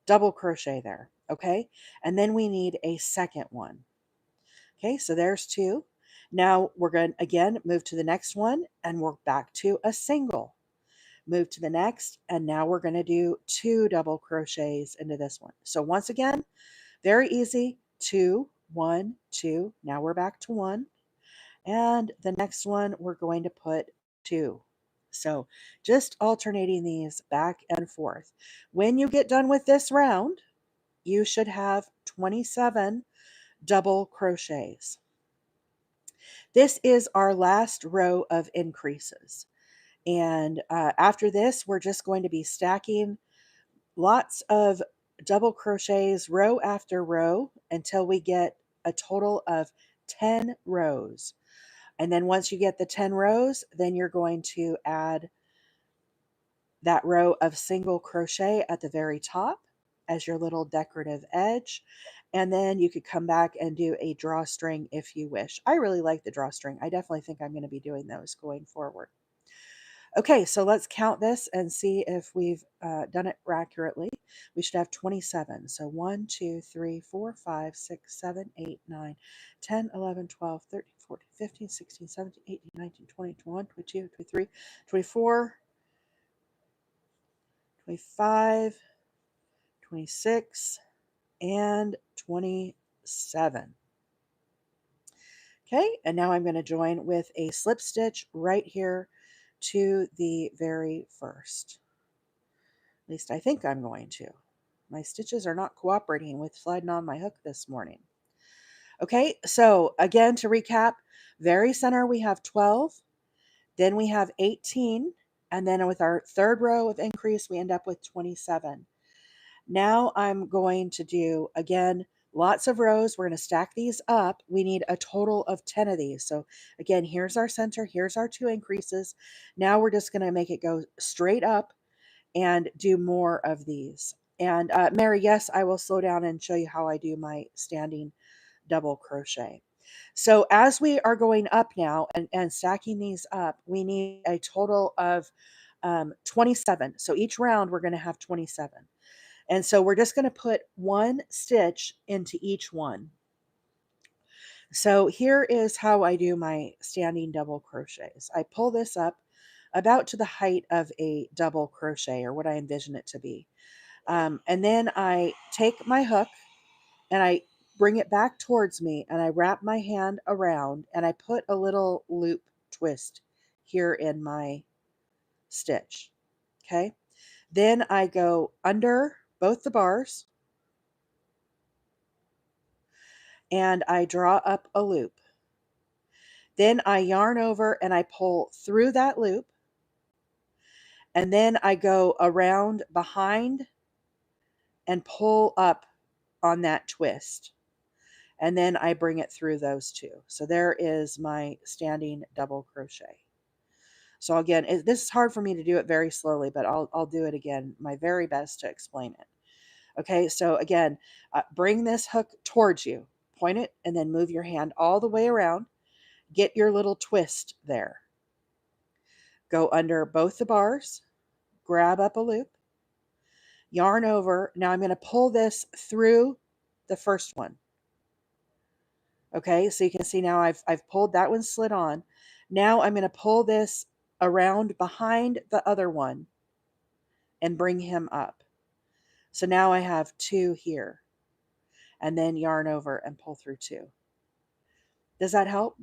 double crochet there. Okay. And then we need a second one. Okay. So there's 2. Now we're going to again move to the next one, and we're back to a single. Move to the next, and now we're going to do 2 double crochets into this one. So once again, very easy. 2, 1, 2. Now we're back to 1. And the next one, we're going to put 2. So just alternating these back and forth. When you get done with this round, you should have 27 double crochets. This is our last row of increases. And after this, we're just going to be stacking lots of double crochets row after row until we get a total of 10 rows. And then once you get the 10 rows, then you're going to add that row of single crochet at the very top as your little decorative edge. And then you could come back and do a drawstring if you wish. I really like the drawstring. I definitely think I'm going to be doing those going forward. Okay, so let's count this and see if we've done it accurately. We should have 27. So 1, 2, 3, 4, 5, 6, 7, 8, 9, 10, 11, 12, 13, 14, 15, 16, 17, 18, 19, 20, 21, 22, 23, 24, 25, 26, and 27. Okay, and now I'm going to join with a slip stitch right here to the very first. At least I think I'm going to. My stitches are not cooperating with sliding on my hook this morning. Okay, so again, to recap, very center we have 12, then we have 18, and then with our third row of increase, we end up with 27. Now I'm going to do, again, lots of rows. We're going to stack these up. We need a total of 10 of these. So again, here's our center, here's our 2 increases. Now we're just going to make it go straight up and do more of these. And Mary, yes, I will slow down and show you how I do my standing double crochet. So as we are going up now and stacking these up, we need a total of 27. So each round we're going to have 27. And so we're just going to put 1 stitch into each one. So here is how I do my standing double crochets. I pull this up about to the height of a double crochet, or what I envision it to be. And then I take my hook and I bring it back towards me and I wrap my hand around and I put a little loop twist here in my stitch. Okay. Then I go under both the bars and I draw up a loop. Then I yarn over and I pull through that loop. And then I go around behind and pull up on that twist. And then I bring it through those 2. So there is my standing double crochet. So again, this is hard for me to do it very slowly, but I'll do it again, my very best to explain it. Okay, so again, bring this hook towards you, point it, and then move your hand all the way around. Get your little twist there. Go under both the bars, grab up a loop, yarn over. Now I'm going to pull this through the first one. Okay, so you can see now I've pulled that one, slid on. Now I'm going to pull this around behind the other one and bring him up. So now I have 2 here, and then yarn over and pull through 2. Does that help?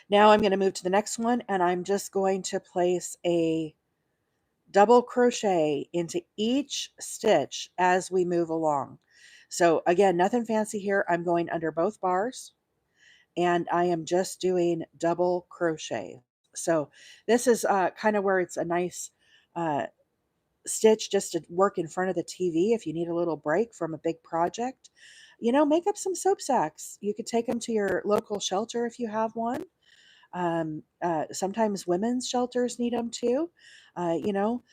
Now I'm going to move to the next one, and I'm just going to place a double crochet into each stitch as we move along. So again, nothing fancy here. I'm going under both bars and I am just doing double crochet. So this is kind of where it's a nice uh, stitch just to work in front of the TV if you need a little break from a big project. You know, make up some soap sacks. You could take them to your local shelter if you have one. Sometimes women's shelters need them too. You know,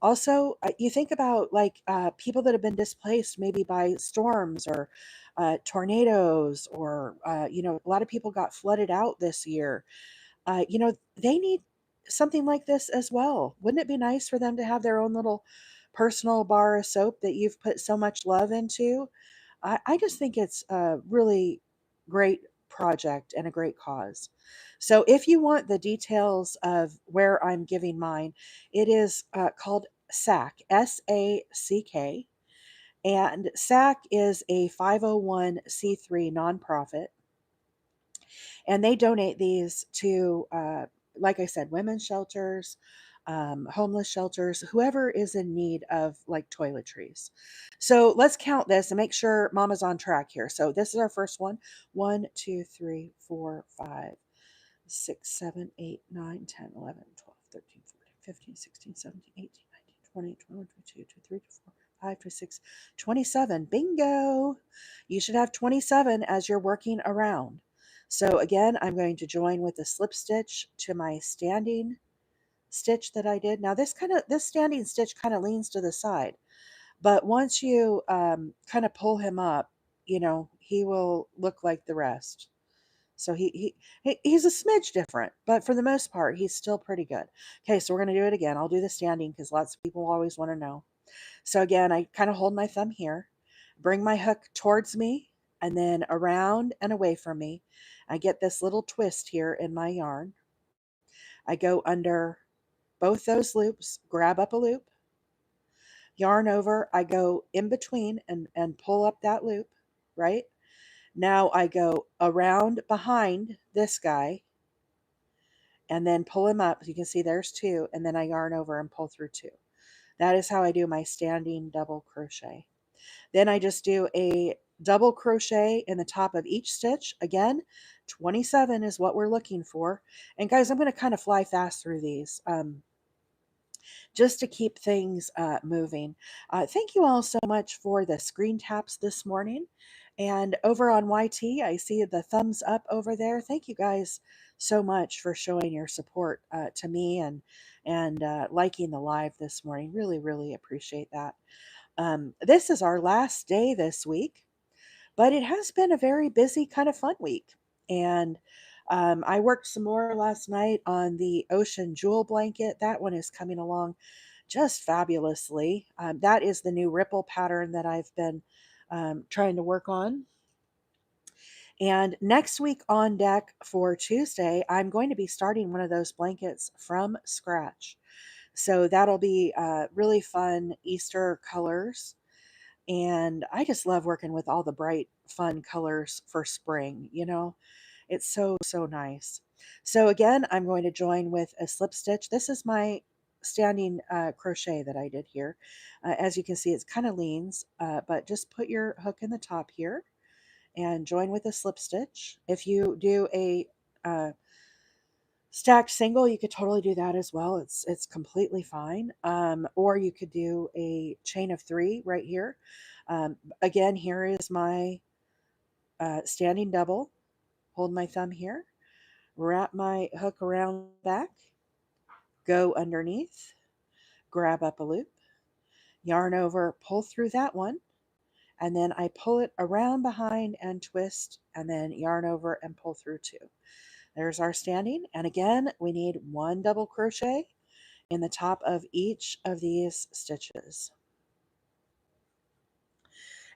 also you think about like people that have been displaced maybe by storms or tornadoes, or you know, a lot of people got flooded out this year. You know, they need something like this as well. Wouldn't it be nice for them to have their own little personal bar of soap that you've put so much love into? I just think it's a really great project and a great cause. So if you want the details of where I'm giving mine, it is called S.A.C.K, S-A.C.K. And S.A.C.K is a 501c3 nonprofit. And they donate these to, like I said, women's shelters, homeless shelters, whoever is in need of like toiletries. So let's count this and make sure Mama's on track here. So this is our first one. 1, 2, 3, 4, 5, 6, 7, 8, 9, 10, 11, 12, 13, 14, 15, 16, 17, 18, 19, 20, 21, 22, 23, 24, 5, 6, 27. Bingo! You should have 27 as you're working around. So again, I'm going to join with a slip stitch to my standing stitch that I did. Now this standing stitch kind of leans to the side, but once you kind of pull him up, he will look like the rest. So he's a smidge different, but for the most part, he's still pretty good. Okay, so we're going to do it again. I'll do the standing because lots of people always want to know. So again, I kind of hold my thumb here, bring my hook towards me, and then around and away from me. I get this little twist here in my yarn. I go under both those loops, grab up a loop, yarn over. I go in between and pull up that loop, right? Now I go around behind this guy and then pull him up. You can see there's two, and then I yarn over and pull through two. That is how I do my standing double crochet. Then I just do a double crochet in the top of each stitch. Again, 27 is what we're looking for. And guys, I'm going to kind of fly fast through these just to keep things moving. Thank you all so much for the screen taps this morning. And over on YT, I see the thumbs up over there. Thank you guys so much for showing your support to me and liking the live this morning. Really, really appreciate that. This is our last day this week, but it has been a very busy, kind of fun week. And I worked some more last night on the Ocean Jewel blanket. That one is coming along just fabulously. That is the new ripple pattern that I've been trying to work on. And next week on deck for Tuesday, I'm going to be starting one of those blankets from scratch. So that'll be really fun Easter colors. And I just love working with all the bright, fun colors for spring, It's so, so nice. So again, I'm going to join with a slip stitch. This is my standing crochet that I did here. As you can see, it's kind of leans, but just put your hook in the top here and join with a slip stitch. If you do a stacked single, you could totally do that as well. It's completely fine. Or you could do a chain of 3 right here. Again, here is my standing double. Hold my thumb here, wrap my hook around the back, go underneath, grab up a loop, yarn over, pull through that one, and then I pull it around behind and twist, and then yarn over and pull through 2. There's our standing. And again, we need 1 double crochet in the top of each of these stitches.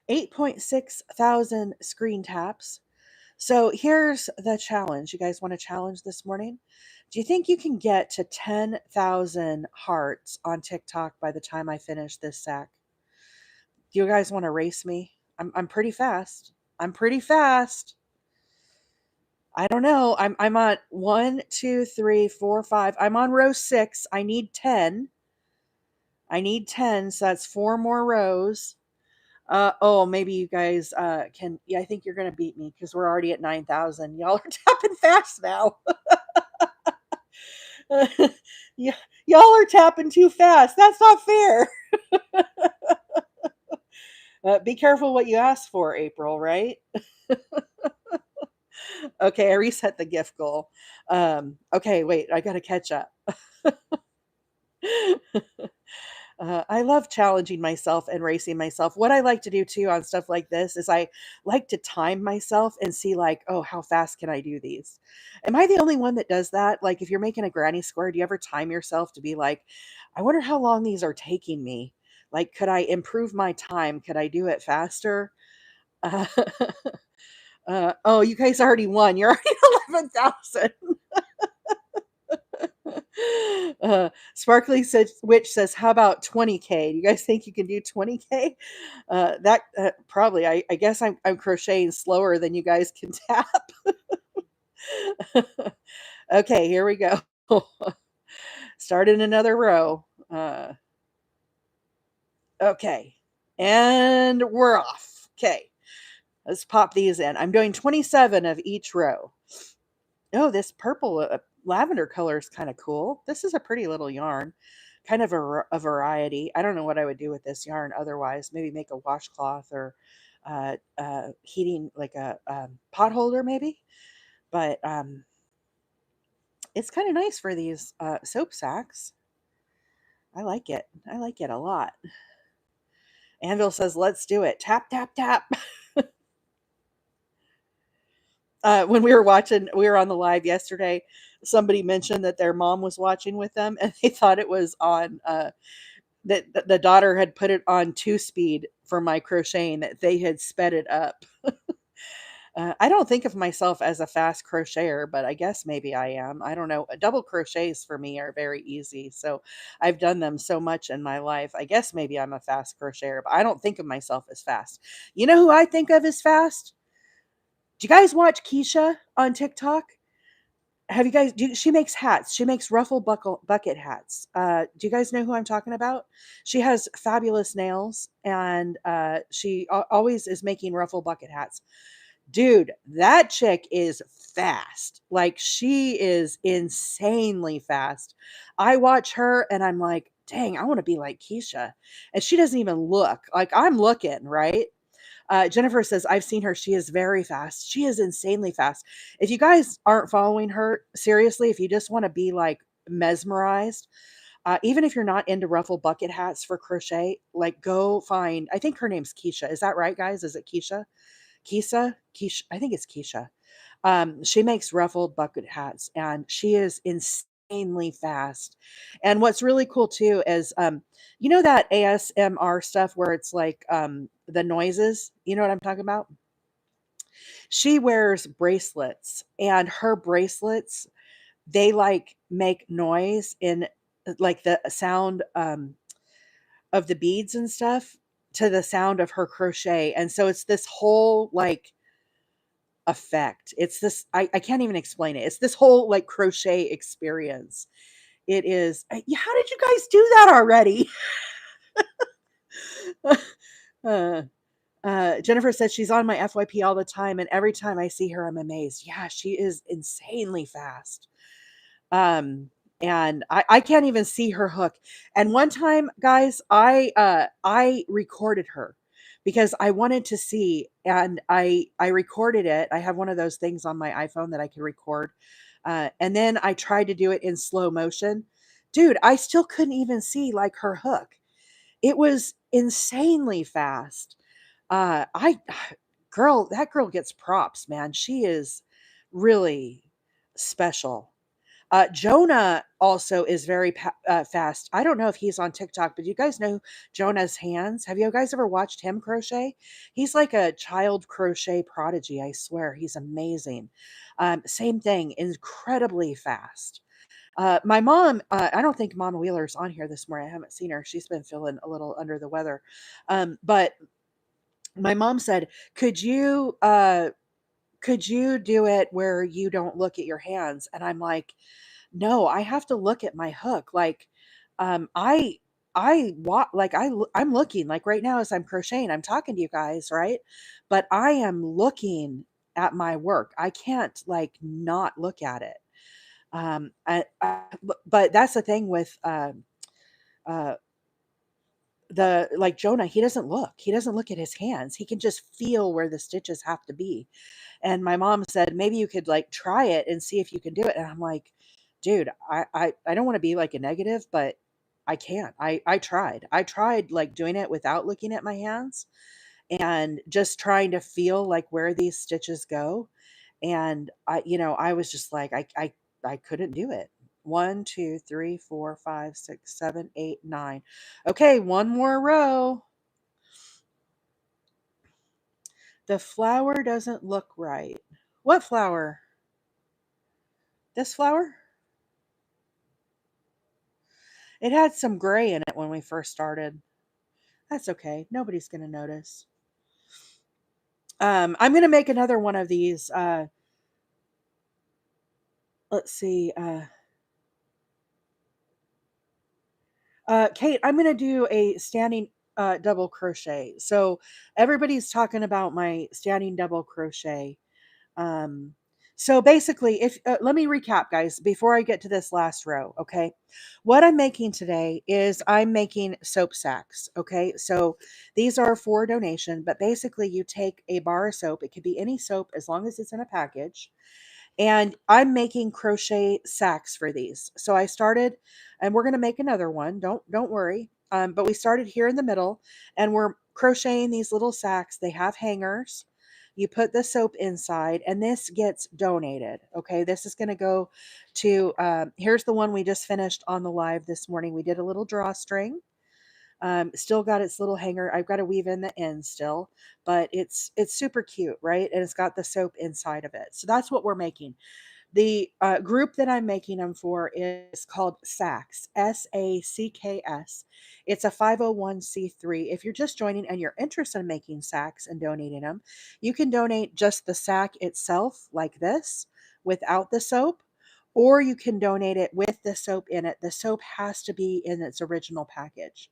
8.6 thousand screen taps. So here's the challenge. You guys want a challenge this morning? Do you think you can get to 10,000 hearts on TikTok by the time I finish this sack? Do you guys want to race me? I'm pretty fast. I'm pretty fast. I don't know. I'm on 1, 2, 3, 4, 5. I'm on row 6. I need 10. So that's 4 more rows. Maybe you guys can. Yeah, I think you're gonna beat me because we're already at 9,000. Y'all are tapping fast now. Yeah, y'all are tapping too fast. That's not fair. Be careful what you ask for, April. Right? Okay, I reset the gift goal. Okay, wait, I gotta catch up. I love challenging myself and racing myself. What I like to do too on stuff like this is I like to time myself and see like, oh, how fast can I do these? Am I the only one that does that? Like if you're making a granny square, do you ever time yourself to be like, I wonder how long these are taking me? Like, could I improve my time? Could I do it faster? Uh, oh, you guys already won. You're already 11,000. Sparkly Witch says, how about 20K? Do you guys think you can do 20K? That probably, I guess I'm crocheting slower than you guys can tap. Okay, here we go. Start in another row. Okay, and we're off. Okay, let's pop these in. I'm doing 27 of each row. Oh, this purple lavender color is kind of cool. This is a pretty little yarn. kind of a variety. I don't know what I would do with this yarn otherwise. Maybe make a washcloth or heating like a pot holder maybe. But it's kind of nice for these soap sacks. I like it. I like it a lot. Anvil says, let's do it. Tap, tap, tap. When we were on the live yesterday, somebody mentioned that their mom was watching with them and they thought it was on, that the daughter had put it on 2 speed for my crocheting, that they had sped it up. I don't think of myself as a fast crocheter, but I guess maybe I am. I don't know. Double crochets for me are very easy. So I've done them so much in my life. I guess maybe I'm a fast crocheter, but I don't think of myself as fast. You know who I think of as fast? Do you guys watch Keisha on TikTok? Have you guys, she makes hats. She makes ruffle bucket hats. Do you guys know who I'm talking about? She has fabulous nails and she always is making ruffle bucket hats. Dude, that chick is fast. Like, she is insanely fast. I watch her and I'm like, dang, I want to be like Keisha. And she doesn't even look like I'm looking, right? Jennifer says, I've seen her. She is very fast. She is insanely fast. If you guys aren't following her, seriously, if you just want to be like mesmerized, even if you're not into ruffle bucket hats for crochet, like go find, I think her name's Keisha. Is that right, guys? Is it Keisha? Keisha, I think it's Keisha. She makes ruffled bucket hats and she is insanely fast. And what's really cool too is, you know, that ASMR stuff where it's like, the noises, you know what I'm talking about? She wears bracelets and her bracelets, they like make noise in like the sound, of the beads and stuff to the sound of her crochet. And so it's this whole like effect. It's this, I can't even explain it. It's this whole like crochet experience. It is, yeah, how did you guys do that already? uh, Jennifer says she's on my FYP all the time, and every time I see her, I'm amazed. Yeah, she is insanely fast. Um, and I can't even see her hook. And one time, guys, I recorded her because I wanted to see, and I recorded it. I have one of those things on my iPhone that I can record. And then I tried to do it in slow motion. Dude, I still couldn't even see like her hook. It was insanely fast. I girl, that girl gets props, man. She is really special. Jonah also is very fast. I don't know if he's on TikTok, but you guys know Jonah's hands. Have you guys ever watched him crochet? He's like a child crochet prodigy. I swear, he's amazing. Same thing, incredibly fast. My mom, I don't think Mama Wheeler's on here this morning. I haven't seen her. She's been feeling a little under the weather. But my mom said, could you do it where you don't look at your hands? And I'm like, no, I have to look at my hook. Like, I'm looking like right now as I'm crocheting, I'm talking to you guys, right? But I am looking at my work. I can't like not look at it. But that's the thing with, uh, the like Jonah, he doesn't look. He doesn't look at his hands. He can just feel where the stitches have to be. And my mom said, maybe you could like try it and see if you can do it. And I'm like, dude, I don't want to be like a negative, but I can't. I tried. I tried like doing it without looking at my hands and just trying to feel like where these stitches go. And I was just like, I couldn't do it. 1, 2, 3, 4, 5, 6, 7, 8, 9. Okay, one more row. The flower doesn't look right. What flower? This flower? It had some gray in it when we first started. That's okay. Nobody's going to notice. I'm going to make another one of these. Let's see. Kate, I'm going to do a standing double crochet. So everybody's talking about my standing double crochet. Um, So basically, if let me recap, guys, before I get to this last row. Okay, what I'm making today is I'm making soap sacks. Okay, so these are for donation, but basically, you take a bar of soap. It could be any soap as long as it's in a package, and I'm making crochet sacks for these. So I started, and we're going to make another one. Don't worry. But we started here in the middle, and we're crocheting these little sacks. They have hangers. You put the soap inside, and this gets donated. Okay, this is going to go to. Here's the one we just finished on the live this morning. We did a little drawstring. Still got its little hanger. I've got to weave in the end still, but it's super cute, right? And it's got the soap inside of it. So that's what we're making. The group that I'm making them for is called S.A.C.K, S-A-C-K-S. It's a 501c3. If you're just joining and you're interested in making sacks and donating them, you can donate just the sack itself, like this, without the soap, or you can donate it with the soap in it. The soap has to be in its original package.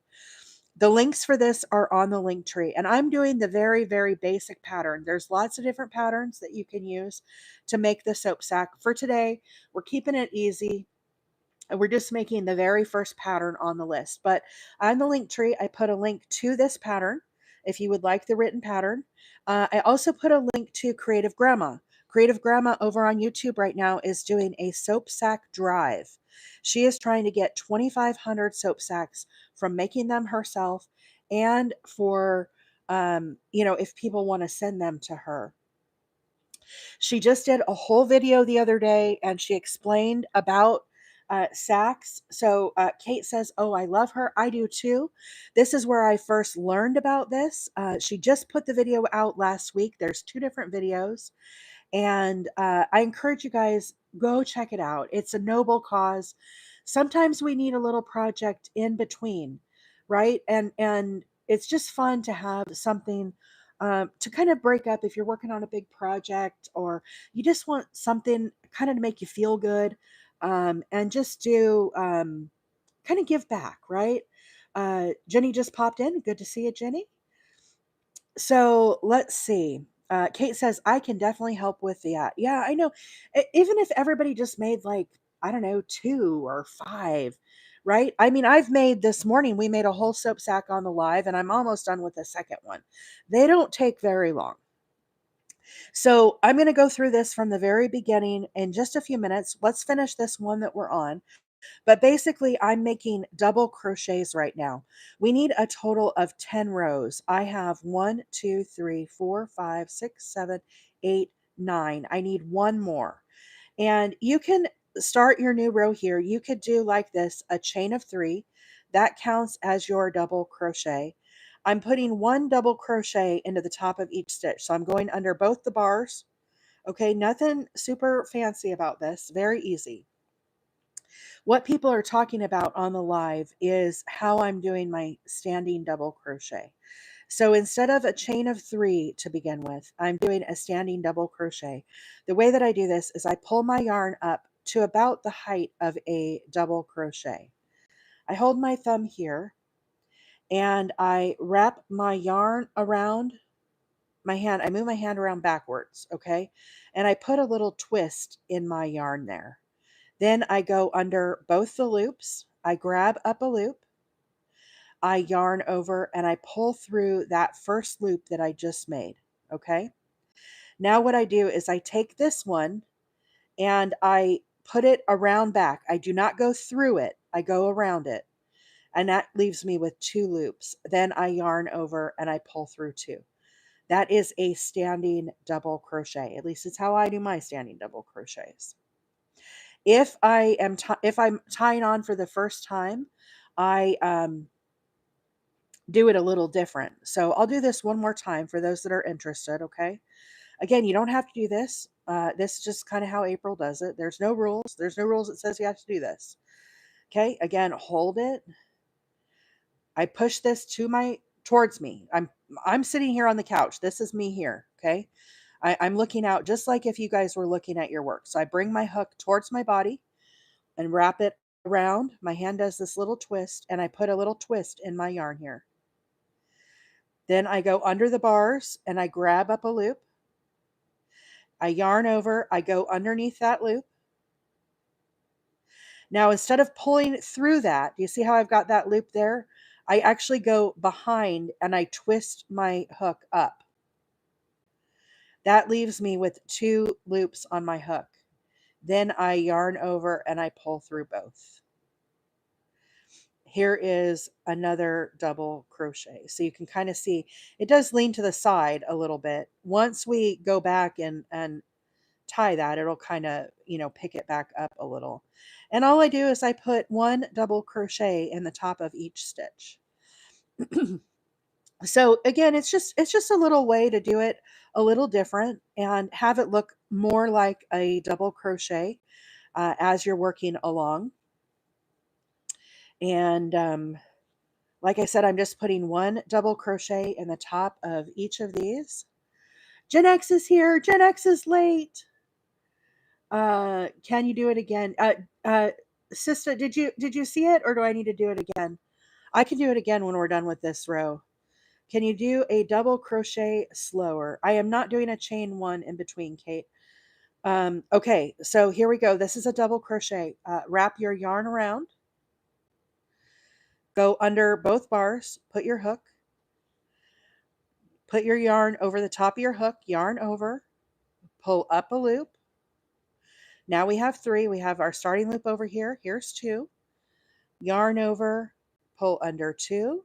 The links for this are on the link tree, and I'm doing the very, very basic pattern. There's lots of different patterns that you can use to make the soap sack. For today, we're keeping it easy. And we're just making the very first pattern on the list. But on the link tree, I put a link to this pattern if you would like the written pattern. I also put a link to Creative Grandma. Creative Grandma over on YouTube right now is doing a soap sack drive. She is trying to get 2,500 soap sacks from making them herself, and for, if people want to send them to her. She just did a whole video the other day, and she explained about sacks. So Kate says, "Oh, I love her. I do too." This is where I first learned about this. She just put the video out last week. There's two different videos, and I encourage you guys, go check it out. It's a noble cause. Sometimes we need a little project in between, right? And it's just fun to have something to kind of break up if you're working on a big project, or you just want something kind of to make you feel good, and just do kind of give back, right? Jenny just popped in. Good to see you, Jenny. So let's see. Kate says, I can definitely help with that. Yeah, I know. Even if everybody just made, like, I don't know, two or five, right? I mean, I've made this morning, we made a whole soap sack on the live, and I'm almost done with the second one. They don't take very long. So I'm going to go through this from the very beginning in just a few minutes. Let's finish this one that we're on. But basically, I'm making double crochets right now. We need a total of 10 rows. I have 1, 2, 3, 4, 5, 6, 7, 8, 9. I need one more. And you can start your new row here. You could do like this, a chain of 3. That counts as your double crochet. I'm putting one double crochet into the top of each stitch. So I'm going under both the bars. Okay, nothing super fancy about this. Very easy. What people are talking about on the live is how I'm doing my standing double crochet. So instead of a chain of 3 to begin with, I'm doing a standing double crochet. The way that I do this is I pull my yarn up to about the height of a double crochet. I hold my thumb here, and I wrap my yarn around my hand. I move my hand around backwards, okay? And I put a little twist in my yarn there. Then I go under both the loops. I grab up a loop, I yarn over, and I pull through that first loop that I just made. Okay. Now what I do is I take this one and I put it around back. I do not go through it. I go around it. And that leaves me with 2 loops. Then I yarn over and I pull through 2. That is a standing double crochet. At least it's how I do my standing double crochets. If I'm tying on for the first time, I do it a little different. So I'll do this one more time for those that are interested. Okay. Again, you don't have to do this. This is just kind of how April does it. There's no rules. There's no rules that says you have to do this. Okay. Again, hold it. I push this towards me. I'm sitting here on the couch. This is me here. Okay. I'm looking out just like if you guys were looking at your work. So I bring my hook towards my body and wrap it around. My hand does this little twist, and I put a little twist in my yarn here. Then I go under the bars and I grab up a loop. I yarn over, I go underneath that loop. Now, instead of pulling through that, do you see how I've got that loop there? I actually go behind and I twist my hook up. That leaves me with 2 loops on my hook. Then I yarn over and I pull through both. Here is another double crochet. So you can kind of see it does lean to the side a little bit. Once we go back and tie that, it'll kind of, pick it back up a little. And all I do is I put 1 double crochet in the top of each stitch. So again, it's just a little way to do it a little different and have it look more like a double crochet as you're working along. And like I said, I'm just putting 1 double crochet in the top of each of these. Gen X is here. Gen X is late. Can you do it again? Sister, did you see it, or do I need to do it again? I can do it again when we're done with this row. Can you do a double crochet slower? I am not doing a chain 1 in between, Kate. Okay, so here we go. This is a double crochet. Wrap your yarn around. Go under both bars. Put your hook. Put your yarn over the top of your hook. Yarn over. Pull up a loop. Now we have 3. We have our starting loop over here. Here's 2. Yarn over, pull under 2,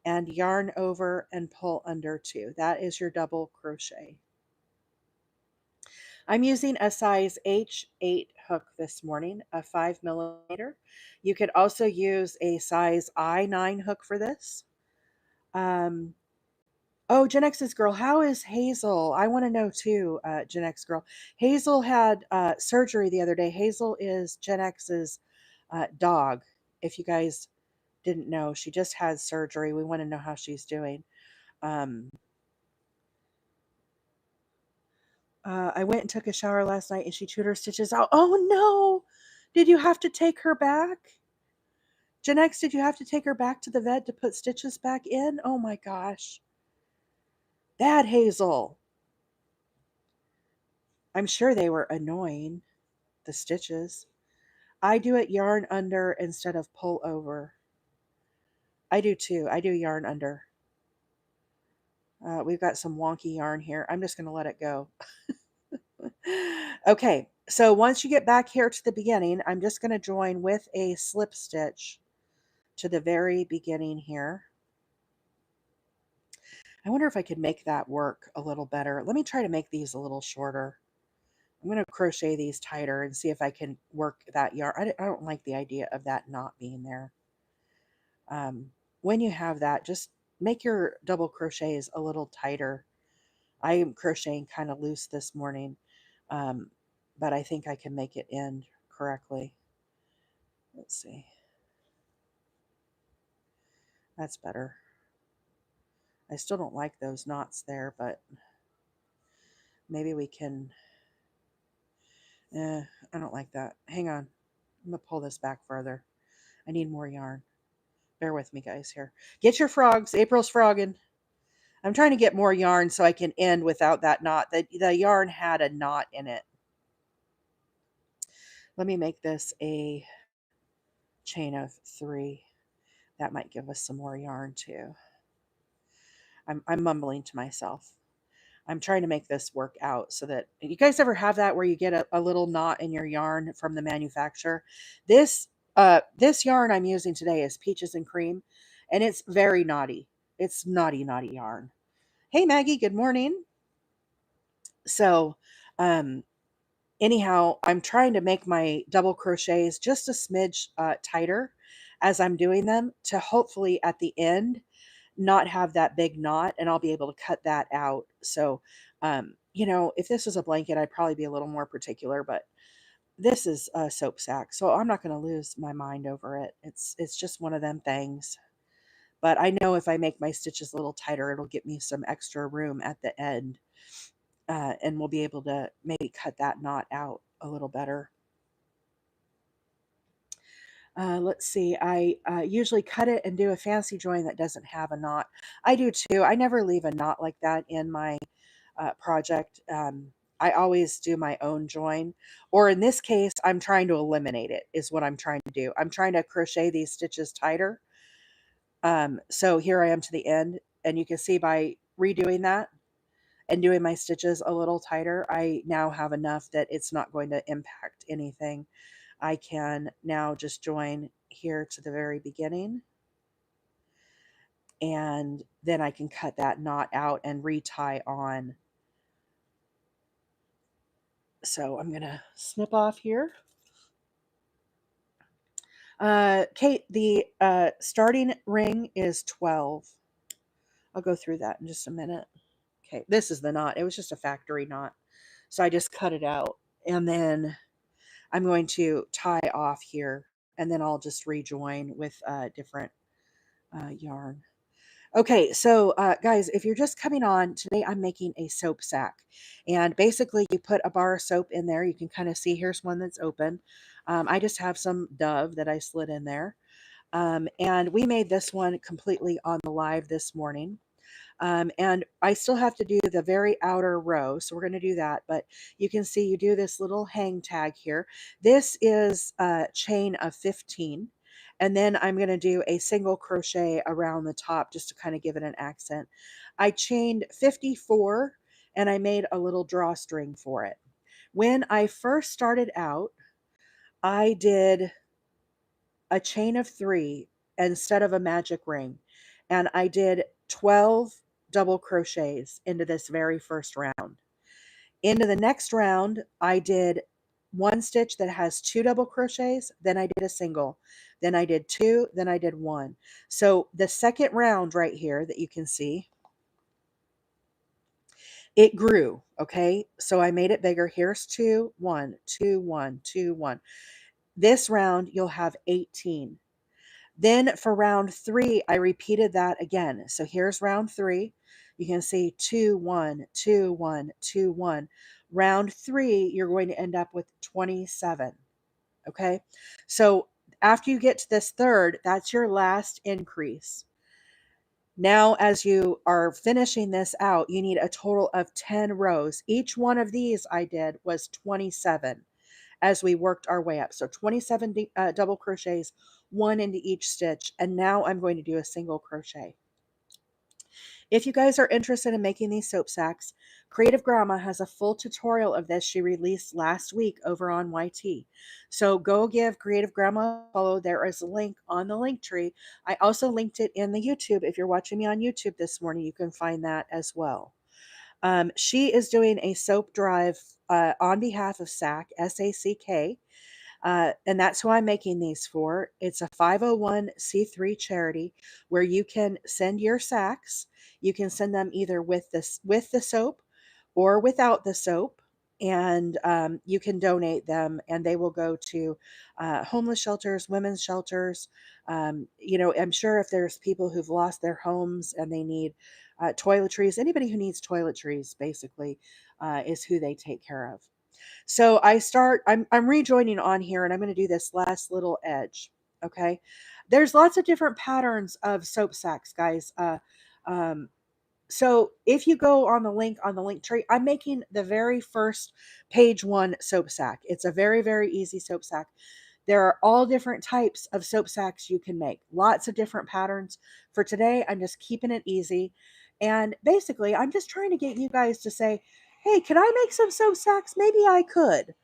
and yarn over and pull under 2. That is your double crochet. I'm using a size H8 hook this morning, a 5mm. You could also use a size I9 hook for this. Oh, Gen X's girl, how is Hazel? I want to know too, Gen X girl. Hazel had surgery the other day. Hazel is Gen X's dog. If you guys didn't know, she just had surgery. We want to know how she's doing. Um, I went and took a shower last night and she chewed her stitches out. Oh no! Did you have to take her back? Gen X, did you have to take her back to the vet to put stitches back in? Oh my gosh. Bad Hazel. I'm sure they were annoying, the stitches. I do it yarn under instead of pull over. I do too. I do yarn under. We've got some wonky yarn here. I'm just going to let it go. Okay, so once you get back here to the beginning, I'm just going to join with a slip stitch to the very beginning here. I wonder if I could make that work a little better. Let me try to make these a little shorter. I'm going to crochet these tighter and see if I can work that yarn. I don't like the idea of that not being there. When you have that, just make your double crochets a little tighter. I am crocheting kind of loose this morning, but I think I can make it end correctly. Let's see. That's better. I still don't like those knots there, but maybe we can. I don't like that. Hang on. I'm going to pull this back further. I need more yarn. Bear with me, guys, here. Get your frogs. April's frogging. I'm trying to get more yarn so I can end without that knot. The yarn had a knot in it. Let me make this a chain of 3. That might give us some more yarn too. I'm mumbling to myself. I'm trying to make this work out so that you guys ever have that where you get a little knot in your yarn from the manufacturer. This yarn I'm using today is Peaches and Cream, and it's very knotty. It's knotty yarn. Hey Maggie, good morning. So anyhow, I'm trying to make my double crochets just a smidge tighter as I'm doing them to hopefully at the end not have that big knot, and I'll be able to cut that out. So, if this was a blanket, I'd probably be a little more particular, but this is a soap sack, so I'm not going to lose my mind over it. It's just one of them things. But I know if I make my stitches a little tighter, it'll get me some extra room at the end, and we'll be able to maybe cut that knot out a little better. Let's see. I usually cut it and do a fancy join that doesn't have a knot. I do too. I never leave a knot like that in my project. I always do my own join, or in this case, I'm trying to eliminate it is what I'm trying to do. I'm trying to crochet these stitches tighter. So here I am to the end, and you can see by redoing that and doing my stitches a little tighter, I now have enough that it's not going to impact anything. I can now just join here to the very beginning, and then I can cut that knot out and retie on. So I'm going to snip off here. Kate, the starting ring is 12. I'll go through that in just a minute. Okay, this is the knot. It was just a factory knot. So I just cut it out. And then I'm going to tie off here. And then I'll just rejoin with different yarn. Okay, so guys, if you're just coming on, today I'm making a soap sack. And basically you put a bar of soap in there. You can kind of see here's one that's open. I just have some Dove that I slid in there. And we made this one completely on the live this morning. And I still have to do the very outer row. So we're going to do that. But you can see you do this little hang tag here. This is a chain of 15. And then I'm going to do a single crochet around the top just to kind of give it an accent. I chained 54 and I made a little drawstring for it. When I first started out, I did a chain of 3 instead of a magic ring. And I did 12 double crochets into this very first round. Into the next round, I did one stitch that has 2 double crochets, then I did a single, then I did 2, then I did 1. So the second round right here that you can see, it grew, okay? So I made it bigger. Here's 2, 1, 2, 1, 2, 1. This round, you'll have 18. Then for round 3, I repeated that again. So here's round 3. You can see 2, 1, 2, 1, 2, 1. Round 3, you're going to end up with 27. Okay. So after you get to this third, that's your last increase. Now, as you are finishing this out, you need a total of 10 rows. Each one of these I did was 27 as we worked our way up. So 27 double crochets, 1 into each stitch. And now I'm going to do a single crochet. If you guys are interested in making these soap sacks, Creative Grandma has a full tutorial of this she released last week over on YT. So go give Creative Grandma a follow. There is a link on the link tree. I also linked it in the YouTube. If you're watching me on YouTube this morning, you can find that as well. She is doing a soap drive on behalf of S.A.C.K. And that's who I'm making these for. It's a 501c3 charity where you can send your sacks. You can send them either with the soap or without the soap, and you can donate them, and they will go to homeless shelters, women's shelters. I'm sure if there's people who've lost their homes and they need toiletries, anybody who needs toiletries basically is who they take care of. So I'm rejoining on here, and I'm going to do this last little edge. Okay. There's lots of different patterns of soap sacks, guys. Um, so if you go on the link tree, I'm making the very first page 1 soap sack. It's a very, very easy soap sack. There are all different types of soap sacks you can make. Lots of different patterns. For today, I'm just keeping it easy. And basically, I'm just trying to get you guys to say, hey, can I make some soap sacks? Maybe I could.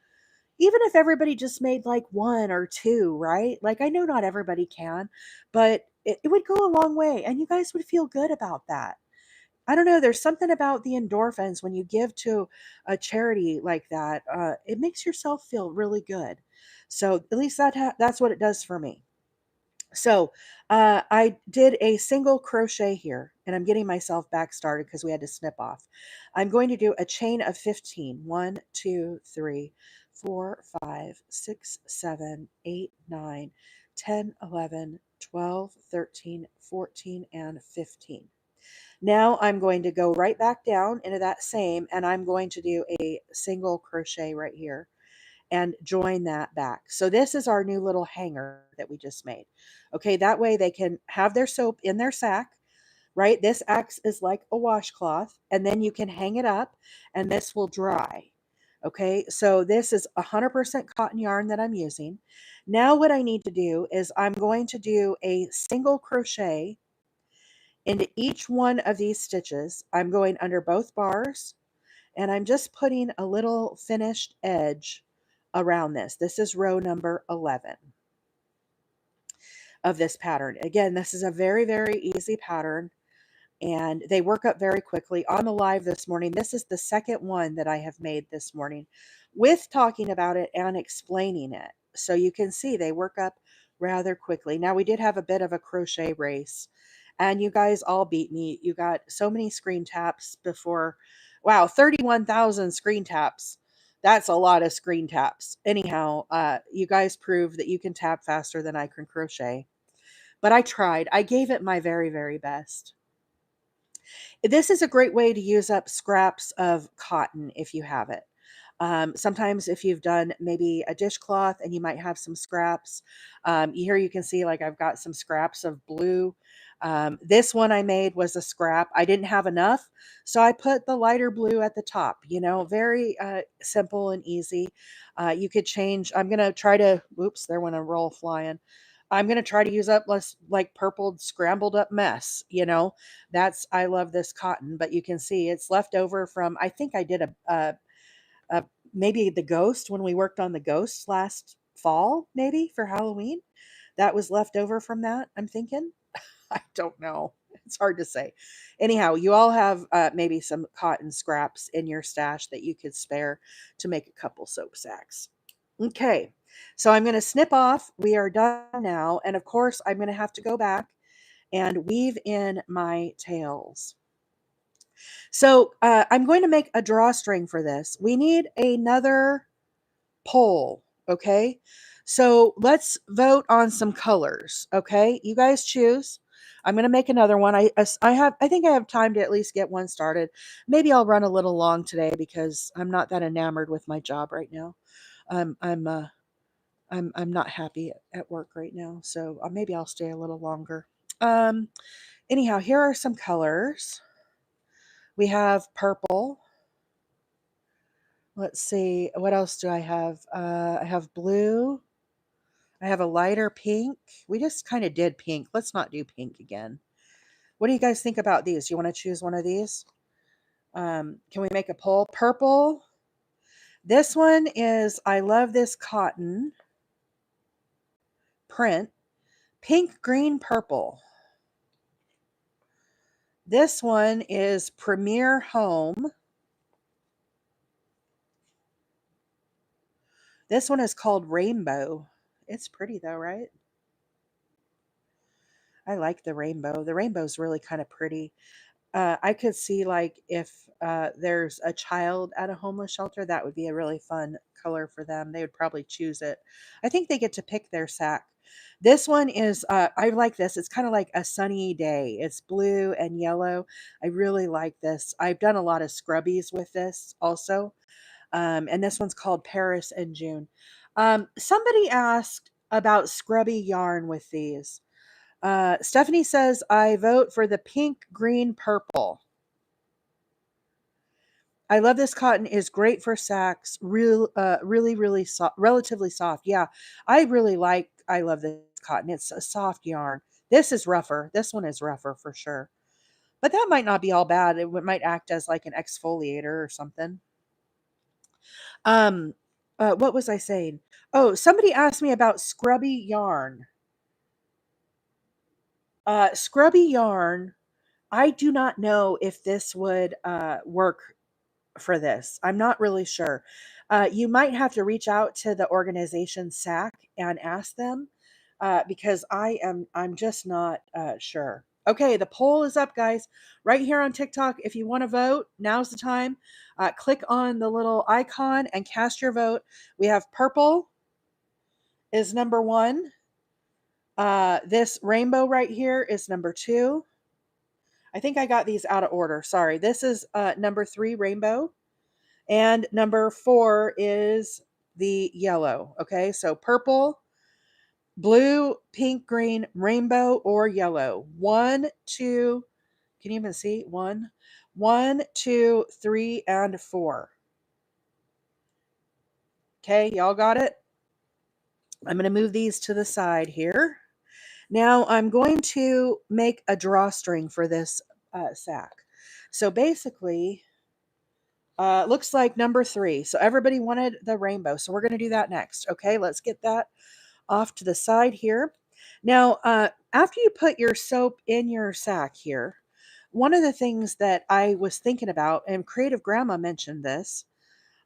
Even if everybody just made like 1 or 2, right? Like, I know not everybody can, but it would go a long way, and you guys would feel good about that. I don't know. There's something about the endorphins when you give to a charity like that. It makes yourself feel really good. So at least that's what it does for me. So I did a single crochet here, and I'm getting myself back started because we had to snip off. I'm going to do a chain of 15. 1, 2, 3, 4, 5, 6, 7, 8, 9, 10, 11, 12, 13, 14, and 15. Now I'm going to go right back down into that same, and I'm going to do a single crochet right here and join that back. So this is our new little hanger that we just made. Okay, that way they can have their soap in their sack, right? This acts as like a washcloth, and then you can hang it up and this will dry. Okay, so this is 100% cotton yarn that I'm using. Now what I need to do is I'm going to do a single crochet into each one of these stitches. I'm going under both bars, and I'm just putting a little finished edge around this. This is row number 11 of this pattern. Again, this is a very, very easy pattern, and they work up very quickly. On the live this morning, this is the second one that I have made this morning with talking about it and explaining it. So you can see they work up rather quickly. Now, we did have a bit of a crochet race, and you guys all beat me. You got so many screen taps before. Wow, 31,000 screen taps. That's a lot of screen taps. Anyhow, you guys proved that you can tap faster than I can crochet. But I tried. I gave it my very, very best. This is a great way to use up scraps of cotton if you have it. Sometimes if you've done maybe a dishcloth and you might have some scraps, here you can see like I've got some scraps of blue. This one I made was a scrap. I didn't have enough, so I put the lighter blue at the top. Very simple and easy. You could change. I'm going to try to, oops, there went a roll flying. I'm going to try to use up less like purpled, scrambled up mess. I love this cotton, but you can see it's left over from, I think I did a maybe the ghost when we worked on the ghosts last fall, maybe for Halloween. That was left over from that, I'm thinking. I don't know. It's hard to say. Anyhow, you all have maybe some cotton scraps in your stash that you could spare to make a couple soap sacks. Okay, so I'm going to snip off. We are done now. And of course, I'm going to have to go back and weave in my tails. So I'm going to make a drawstring for this. We need another pole, okay? So let's vote on some colors, okay? You guys choose. I'm going to make another one. I think I have time to at least get one started. Maybe I'll run a little long today because I'm not that enamored with my job right now. I'm not happy at work right now, so maybe I'll stay a little longer. Um, Anyhow, here are some colors. We have purple. Let's see, what else do I have? I have blue. I have a lighter pink. We just kind of did pink. Let's not do pink again. What do you guys think about these? You want to choose one of these? Can we make a poll? Purple. This one is, I love this cotton print. Pink, green, purple. This one is Premier Home. This one is called Rainbow. It's pretty though, right? I like the rainbow. The rainbow's really kind of pretty. I could see like if there's a child at a homeless shelter, that would be a really fun color for them. They would probably choose it. I think they get to pick their sack. This one is, I like this. It's kind of like a sunny day. It's blue and yellow. I really like this. I've done a lot of scrubbies with this also. And this one's called Paris in June. Somebody asked about scrubby yarn with these. Stephanie says, I vote for the pink, green, purple. I love this cotton is great for sacks. Really soft, relatively soft. Yeah, I love this cotton. It's a soft yarn. This is rougher. This one is rougher for sure. But that might not be all bad. It might act as like an exfoliator or something. Um, what was I saying? Oh, somebody asked me about scrubby yarn. Scrubby yarn. I do not know if this would work for this. I'm not really sure. You might have to reach out to the organization S.A.C.K and ask them because I'm just not sure. Okay, the poll is up, guys, right here on TikTok. If you want to vote, now's the time. Click on the little icon and cast your vote. We have purple is number 1. This rainbow right here is number 2. I think I got these out of order. Sorry. This is number 3, rainbow. And number 4 is the yellow. Okay, so purple, blue, pink, green, rainbow, or yellow. 1, 2, can you even see? 1, 2, 3, and 4. Okay, y'all got it? I'm going to move these to the side here. Now I'm going to make a drawstring for this sack. So basically, looks like number 3. So everybody wanted the rainbow. So we're going to do that next. Okay, let's get that off to the side here. Now, after you put your soap in your sack here, one of the things that I was thinking about, and Creative Grandma mentioned this,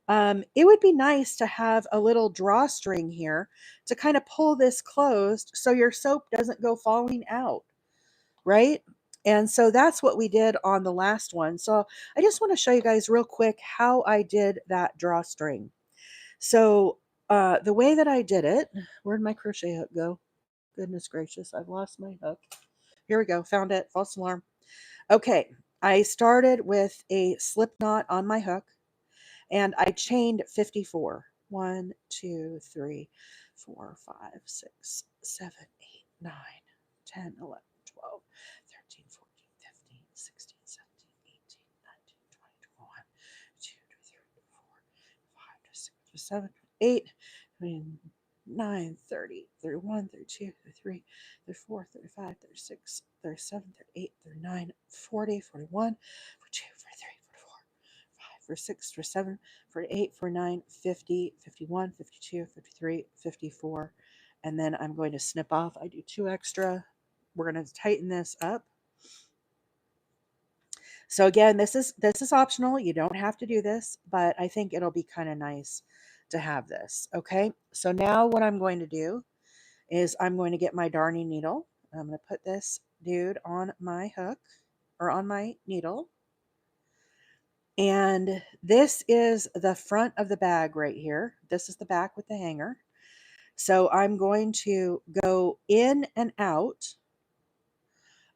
it would be nice to have a little drawstring here to kind of pull this closed so your soap doesn't go falling out, right? And so that's what we did on the last one. So I just want to show you guys real quick how I did that drawstring. So the way that I did it, where'd my crochet hook go? Goodness gracious, I've lost my hook. Here we go, found it, false alarm. Okay, I started with a slip knot on my hook and I chained 54. 1, 2, 3, 4, 5, 6, 7, 8, 9, 10, 11, 12, 13, 14, 15, 16, 17, 18, 19, 20, 21, 2, 3, 4, 5, 6, 7, 8, 9, 30, 31, 32, 33, 34, 35, 36, 37, 38, 39, 40, 41, 42, 43, 44, 5, 46, 47, 48, 49, 50, 51, 52, 53, 54. And then I'm going to snip off. I do 2 extra. We're going to tighten this up. So again, this is optional. You don't have to do this, but I think it'll be kind of nice to have this. Okay. So now what I'm going to do is I'm going to get my darning needle. I'm going to put this dude on my hook or on my needle. And this is the front of the bag right here. This is the back with the hanger. So I'm going to go in and out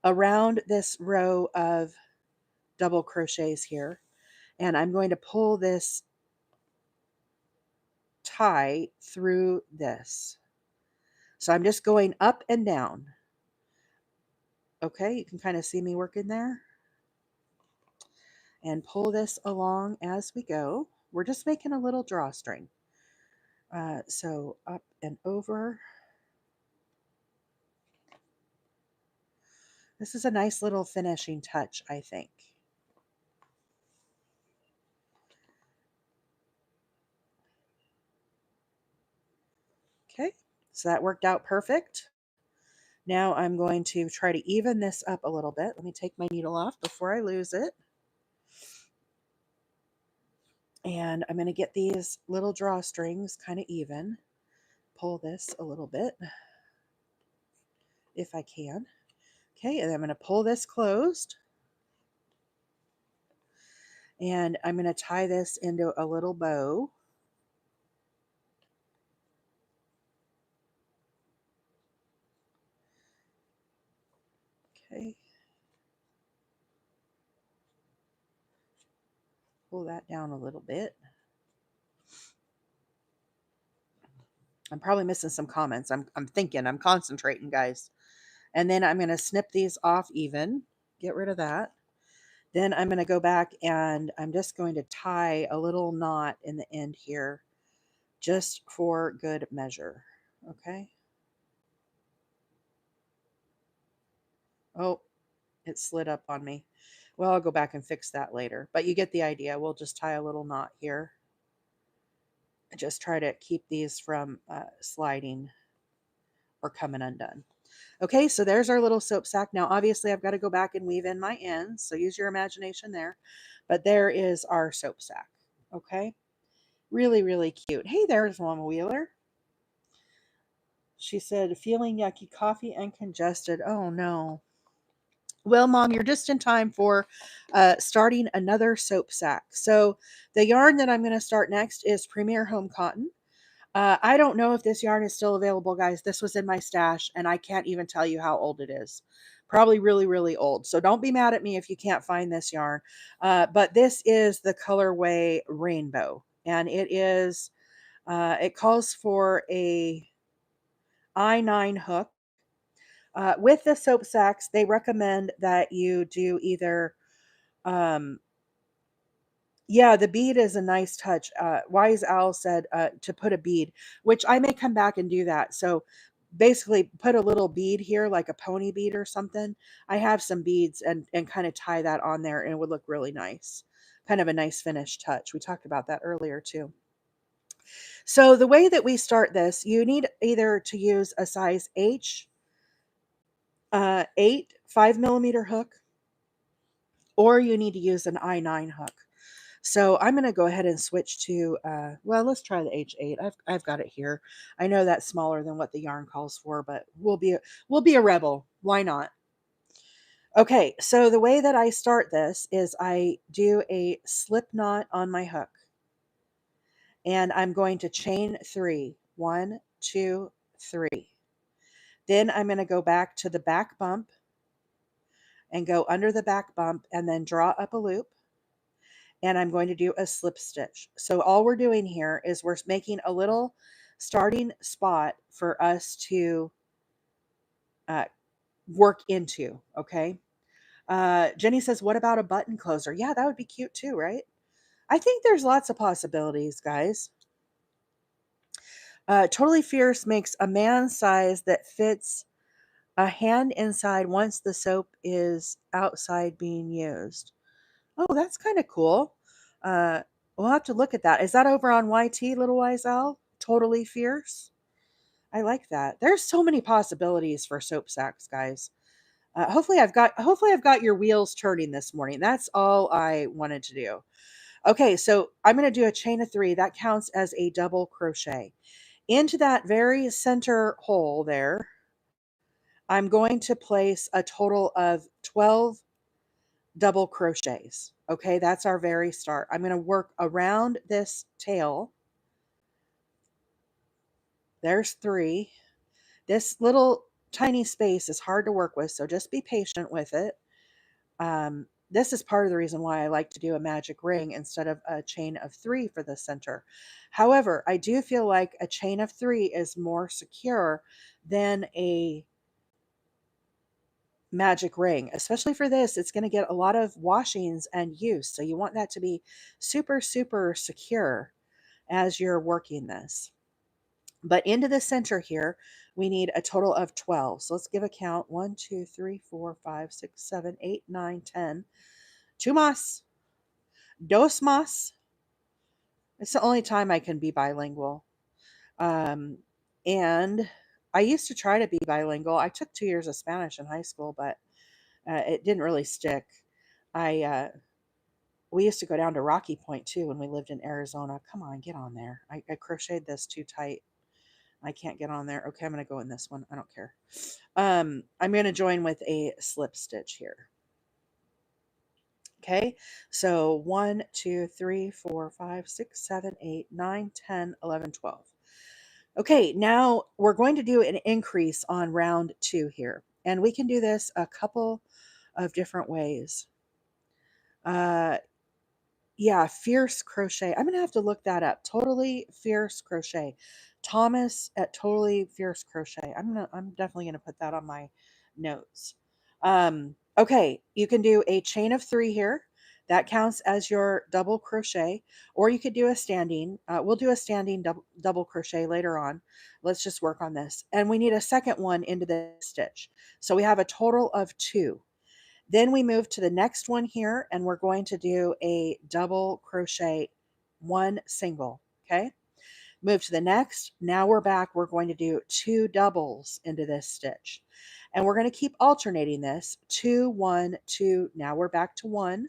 around this row of double crochets here. And I'm going to pull this tie through this. So I'm just going up and down. Okay, you can kind of see me working there. And pull this along as we go. We're just making a little drawstring. So up and over. This is a nice little finishing touch, I think. Okay, so that worked out perfect. Now I'm going to try to even this up a little bit. Let me take my needle off before I lose it. And I'm going to get these little drawstrings kind of even. Pull this a little bit if I can. Okay, and I'm going to pull this closed. And I'm going to tie this into a little bow. Okay. Pull that down a little bit. I'm probably missing some comments. I'm thinking, I'm concentrating, guys. And then I'm going to snip these off even. Get rid of that. Then I'm going to go back and I'm just going to tie a little knot in the end here just for good measure. Okay. Oh, it slid up on me. Well, I'll go back and fix that later. But you get the idea. We'll just tie a little knot here. Just try to keep these from sliding or coming undone. Okay, so there's our little soap sack. Now, obviously, I've got to go back and weave in my ends, so use your imagination there. But there is our soap sack. Okay, really, really cute. Hey, there's Mama Wheeler. She said, feeling yucky, coffee and congested. Oh, no. Well, Mom, you're just in time for starting another soap sack. So the yarn that I'm going to start next is Premier Home Cotton. I don't know if this yarn is still available, guys. This was in my stash, and I can't even tell you how old it is. Probably really, really old. So don't be mad at me if you can't find this yarn. But this is the colorway Rainbow, and it calls for a I9 hook. With the soap sacks, they recommend that you do either Yeah, the bead is a nice touch. Wise Owl said to put a bead, which I may come back and do that. So basically, put a little bead here, like a pony bead or something. I have some beads and kind of tie that on there, and it would look really nice. Kind of a nice finished touch. We talked about that earlier too. So the way that we start this, you need either to use a size H 8 5 millimeter hook, or you need to use an I9 hook. So I'm going to go ahead and switch to, well, let's try the H8. I've got it here. I know that's smaller than what the yarn calls for, but we'll be a rebel. Why not? Okay, so the way that I start this is I do a slip knot on my hook, and I'm going to chain 3. 1, 2, 3. Then I'm going to go back to the back bump and go under the back bump and then draw up a loop, and I'm going to do a slip stitch. So all we're doing here is we're making a little starting spot for us to uh, work into, okay? Jenny says, what about a button closer? Yeah, that would be cute too, right? I think there's lots of possibilities, guys. Totally Fierce makes a man size that fits a hand inside once the soap is outside being used. Oh, that's kind of cool. Uh, we'll have to look at that. Is that over on YT, Little Wise Owl? Totally Fierce. I like that. There's so many possibilities for soap sacks, guys. Hopefully I've got your wheels turning this morning. That's all I wanted to do. Okay, so I'm going to do a chain of 3. That counts as a double crochet. Into that very center hole there, I'm going to place a total of 12 double crochets. Okay, that's our very start. I'm going to work around this tail. There's 3. This little tiny space is hard to work with, so just be patient with it. This is part of the reason why I like to do a magic ring instead of a chain of 3 for the center. However, I do feel like a chain of 3 is more secure than a magic ring. Especially for this, it's going to get a lot of washings and use. So you want that to be super, super secure as you're working this. But into the center here, we need a total of 12. So let's give a count. 1, 2, 3, 4, 5, 6, 7, 8, 9, 10. 2 más, dos más. It's the only time I can be bilingual. Um, and I used to try to be bilingual. I took 2 years of Spanish in high school, but it didn't really stick. I We used to go down to Rocky Point too when we lived in Arizona. Come on, get on there. I crocheted this too tight. I can't get on there. Okay, I'm going to go in this one. I don't care. I'm going to join with a slip stitch here. Okay, so 1, 2, 3, 4, 5, 6, 7, 8, 9, 10, 11, 12. Okay, now we're going to do an increase on round 2 here. And we can do this a couple of different ways. Uh, Yeah, Fierce Crochet. I'm gonna have to look that up. Totally Fierce Crochet. Thomas at Totally Fierce Crochet. I'm definitely gonna put that on my notes. Okay, you can do a chain of 3 here. That counts as your double crochet, or you could do a standing. We'll do a standing double crochet later on. Let's just work on this. And we need a second one into the stitch. So we have a total of 2. Then we move to the next one here, and we're going to do a double crochet, 1 single, okay? Move to the next. Now we're back. We're going to do 2 doubles into this stitch. And we're going to keep alternating this, 2, 1, 2. Now we're back to 1,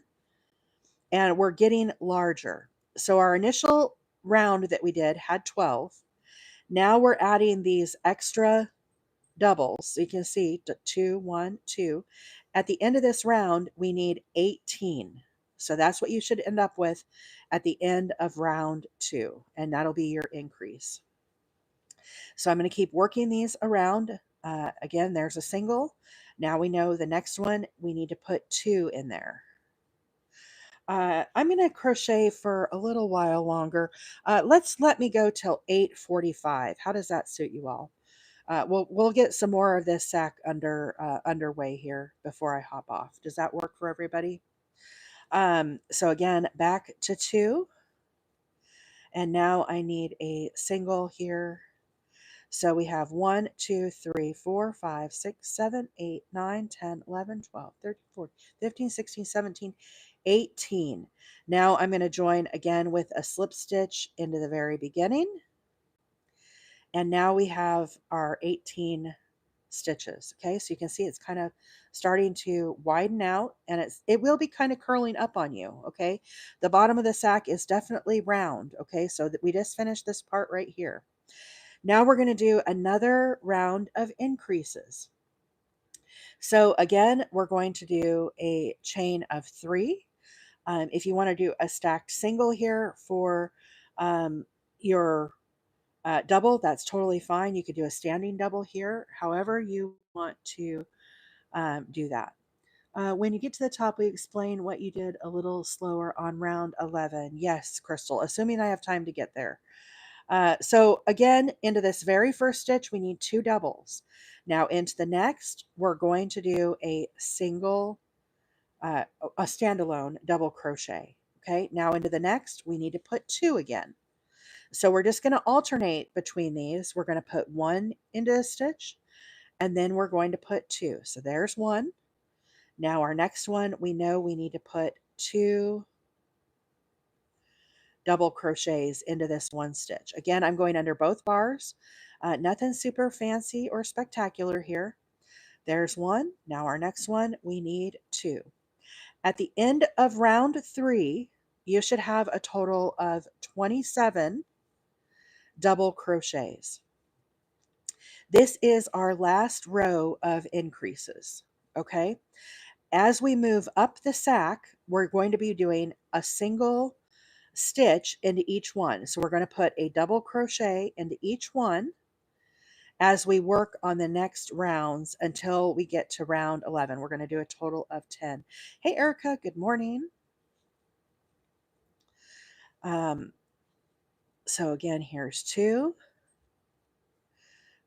and we're getting larger. So our initial round that we did had 12. Now we're adding these extra doubles. So you can see 2, 1, 2. At the end of this round, we need 18. So that's what you should end up with at the end of round 2. And that'll be your increase. So I'm going to keep working these around. Again, there's a single. Now we know the next one, we need to put 2 in there. I'm going to crochet for a little while longer. Let me go till 8:45. How does that suit you all? We'll get some more of this sack underway here before I hop off. Does that work for everybody? So again, back to 2, and now I need a single here. So we have 1, 2, 3, 4, 5, 6, 7, 8, 9, 10, 11, 12, 13, 14, 15, 16, 17, 18. Now I'm going to join again with a slip stitch into the very beginning. And now we have our 18 stitches. Okay, so you can see it's kind of starting to widen out, and it will be kind of curling up on you. Okay, the bottom of the sack is definitely round. Okay, so that we just finished this part right here. Now we're going to do another round of increases. So again, we're going to do a chain of 3. If you want to do a stacked single here for your double, that's totally fine. You could do a standing double here, however you want to do that. When you get to the top, we explain what you did a little slower on round 11. Yes, Crystal, assuming I have time to get there. So again, into this very first stitch, we need 2 doubles. Now into the next, we're going to do a single, a standalone double crochet. Okay, now into the next, we need to put 2 again. So we're just going to alternate between these. We're going to put 1 into a stitch, and then we're going to put 2. So there's 1. Now our next one, we know we need to put 2 double crochets into this one stitch. Again, I'm going under both bars. Nothing super fancy or spectacular here. There's 1. Now our next one, we need 2. At the end of round 3, you should have a total of 27 double crochets. This is our last row of increases. Okay. As we move up the sack, we're going to be doing a single stitch into each one. So we're going to put a double crochet into each one as we work on the next rounds until we get to round 11. We're going to do a total of 10. Hey, Erica, good morning. So again, here's 2.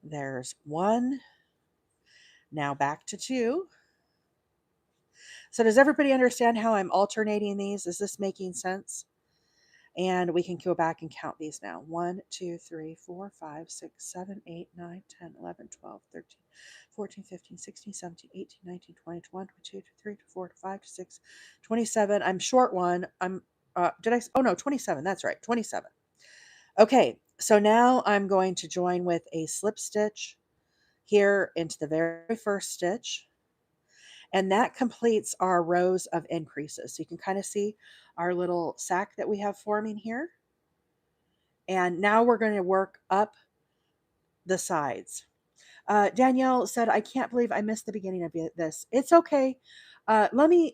There's 1. Now back to 2. So does everybody understand how I'm alternating these? Is this making sense? And we can go back and count these now. 1, 2, 3, 4, 5, 6, 7, 8, 9, 10, 11, 12, 13, 14, 15, 16, 17, 18, 19, 20, 21, 22, 23, 24, 25, 26, 27. I'm short one. Oh no, 27. That's right, 27. Okay, so now I'm going to join with a slip stitch here into the very first stitch. And that completes our rows of increases. So you can kind of see our little sack that we have forming here. And now we're going to work up the sides. Danielle said, "I can't believe I missed the beginning of this." It's okay. Let me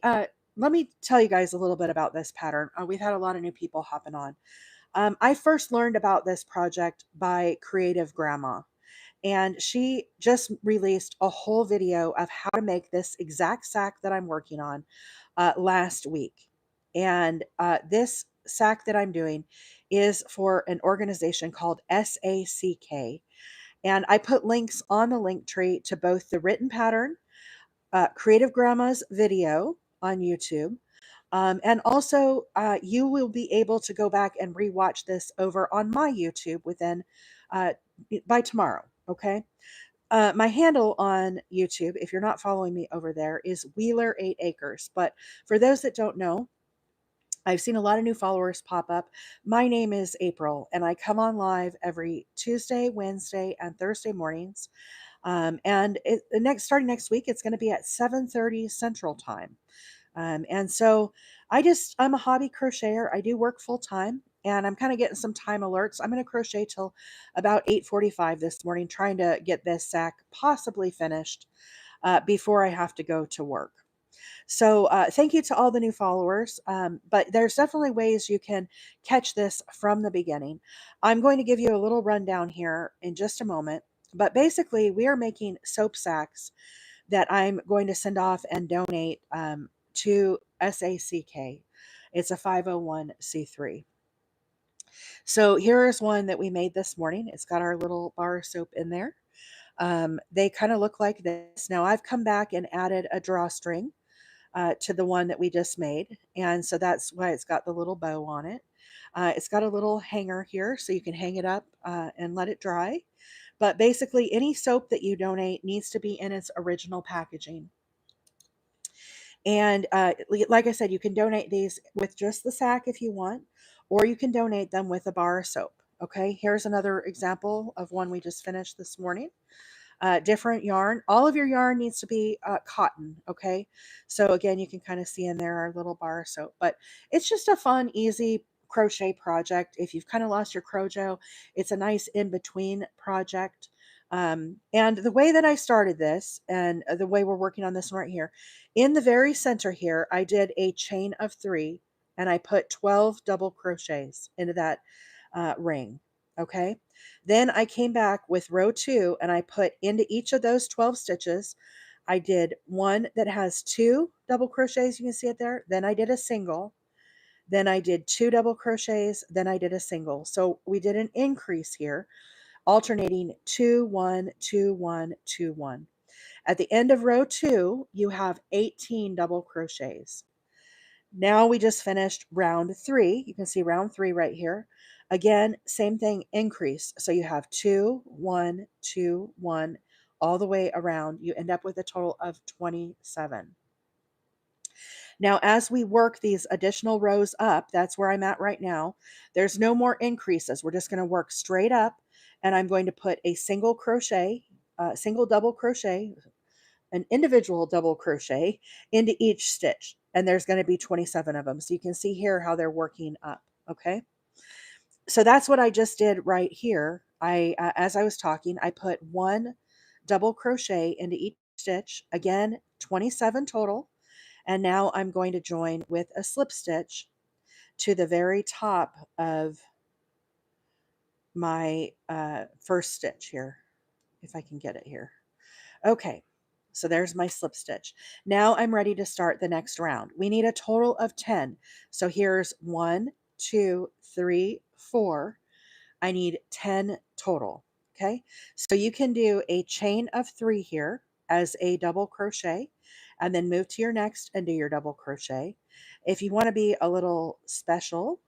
tell you guys a little bit about this pattern. We've had a lot of new people hopping on. I first learned about this project by Creative Grandma, and she just released a whole video of how to make this exact sack that I'm working on last week. And this sack that I'm doing is for an organization called S.A.C.K. And I put links on the link tree to both the written pattern, Creative Grandma's video on YouTube, and also you will be able to go back and rewatch this over on my YouTube uh, by tomorrow. Okay. My handle on YouTube, if you're not following me over there, is Wheeler 8 Acres. But for those that don't know, I've seen a lot of new followers pop up. My name is April, and I come on live every Tuesday, Wednesday, and Thursday mornings. Starting next week, it's going to be at 7:30 Central Time. And so I'm a hobby crocheter. I do work full time, and I'm kind of getting some time alerts. I'm going to crochet till about 8:45 this morning, trying to get this sack possibly finished before I have to go to work. So thank you to all the new followers. But there's definitely ways you can catch this from the beginning. I'm going to give you a little rundown here in just a moment. But basically, we are making soap sacks that I'm going to send off and donate to S.A.C.K. It's a 501c3. So here is one that we made this morning. It's got our little bar of soap in there. They kind of look like this. Now I've come back and added a drawstring to the one that we just made. And so that's why it's got the little bow on it. It's got a little hanger here so you can hang it up and let it dry. But basically, any soap that you donate needs to be in its original packaging. And like I said, you can donate these with just the sack if you want, or you can donate them with a bar of soap. Okay, here's another example of one we just finished this morning. Different yarn. All of your yarn needs to be cotton. Okay, so again, you can kind of see in there our little bar of soap, but it's just a fun, easy crochet project. If you've kind of lost your crojo, it's a nice in between project. And the way that I started this, and the way we're working on this one right here, in the very center here, I did a chain of 3, and I put 12 double crochets into that ring. Okay. Then I came back with row 2 and I put into each of those 12 stitches, I did one that has 2 double crochets. You can see it there. Then I did a single. Then I did 2 double crochets. Then I did a single. So we did an increase here, alternating 2, 1, 2, 1, 2, 1. At the end of row 2, you have 18 double crochets. Now we just finished round 3. You can see round 3 right here. Again, same thing, increase. So you have 2, 1, 2, 1, all the way around. You end up with a total of 27. Now, as we work these additional rows up, that's where I'm at right now. There's no more increases. We're just going to work straight up, and I'm going to put a single crochet, single double crochet, an individual double crochet into each stitch, and there's going to be 27 of them. So you can see here how they're working up. Okay, so that's what I just did right here. As I was talking, I put 1 double crochet into each stitch, again 27 total, and now I'm going to join with a slip stitch to the very top of my first stitch here, if I can get it here. Okay, so there's my slip stitch. Now I'm ready to start the next round. We need a total of 10. So here's 1, 2, 3, 4. I need 10 total. Okay, so you can do a chain of 3 here as a double crochet, and then move to your next and do your double crochet. If you want to be a little special,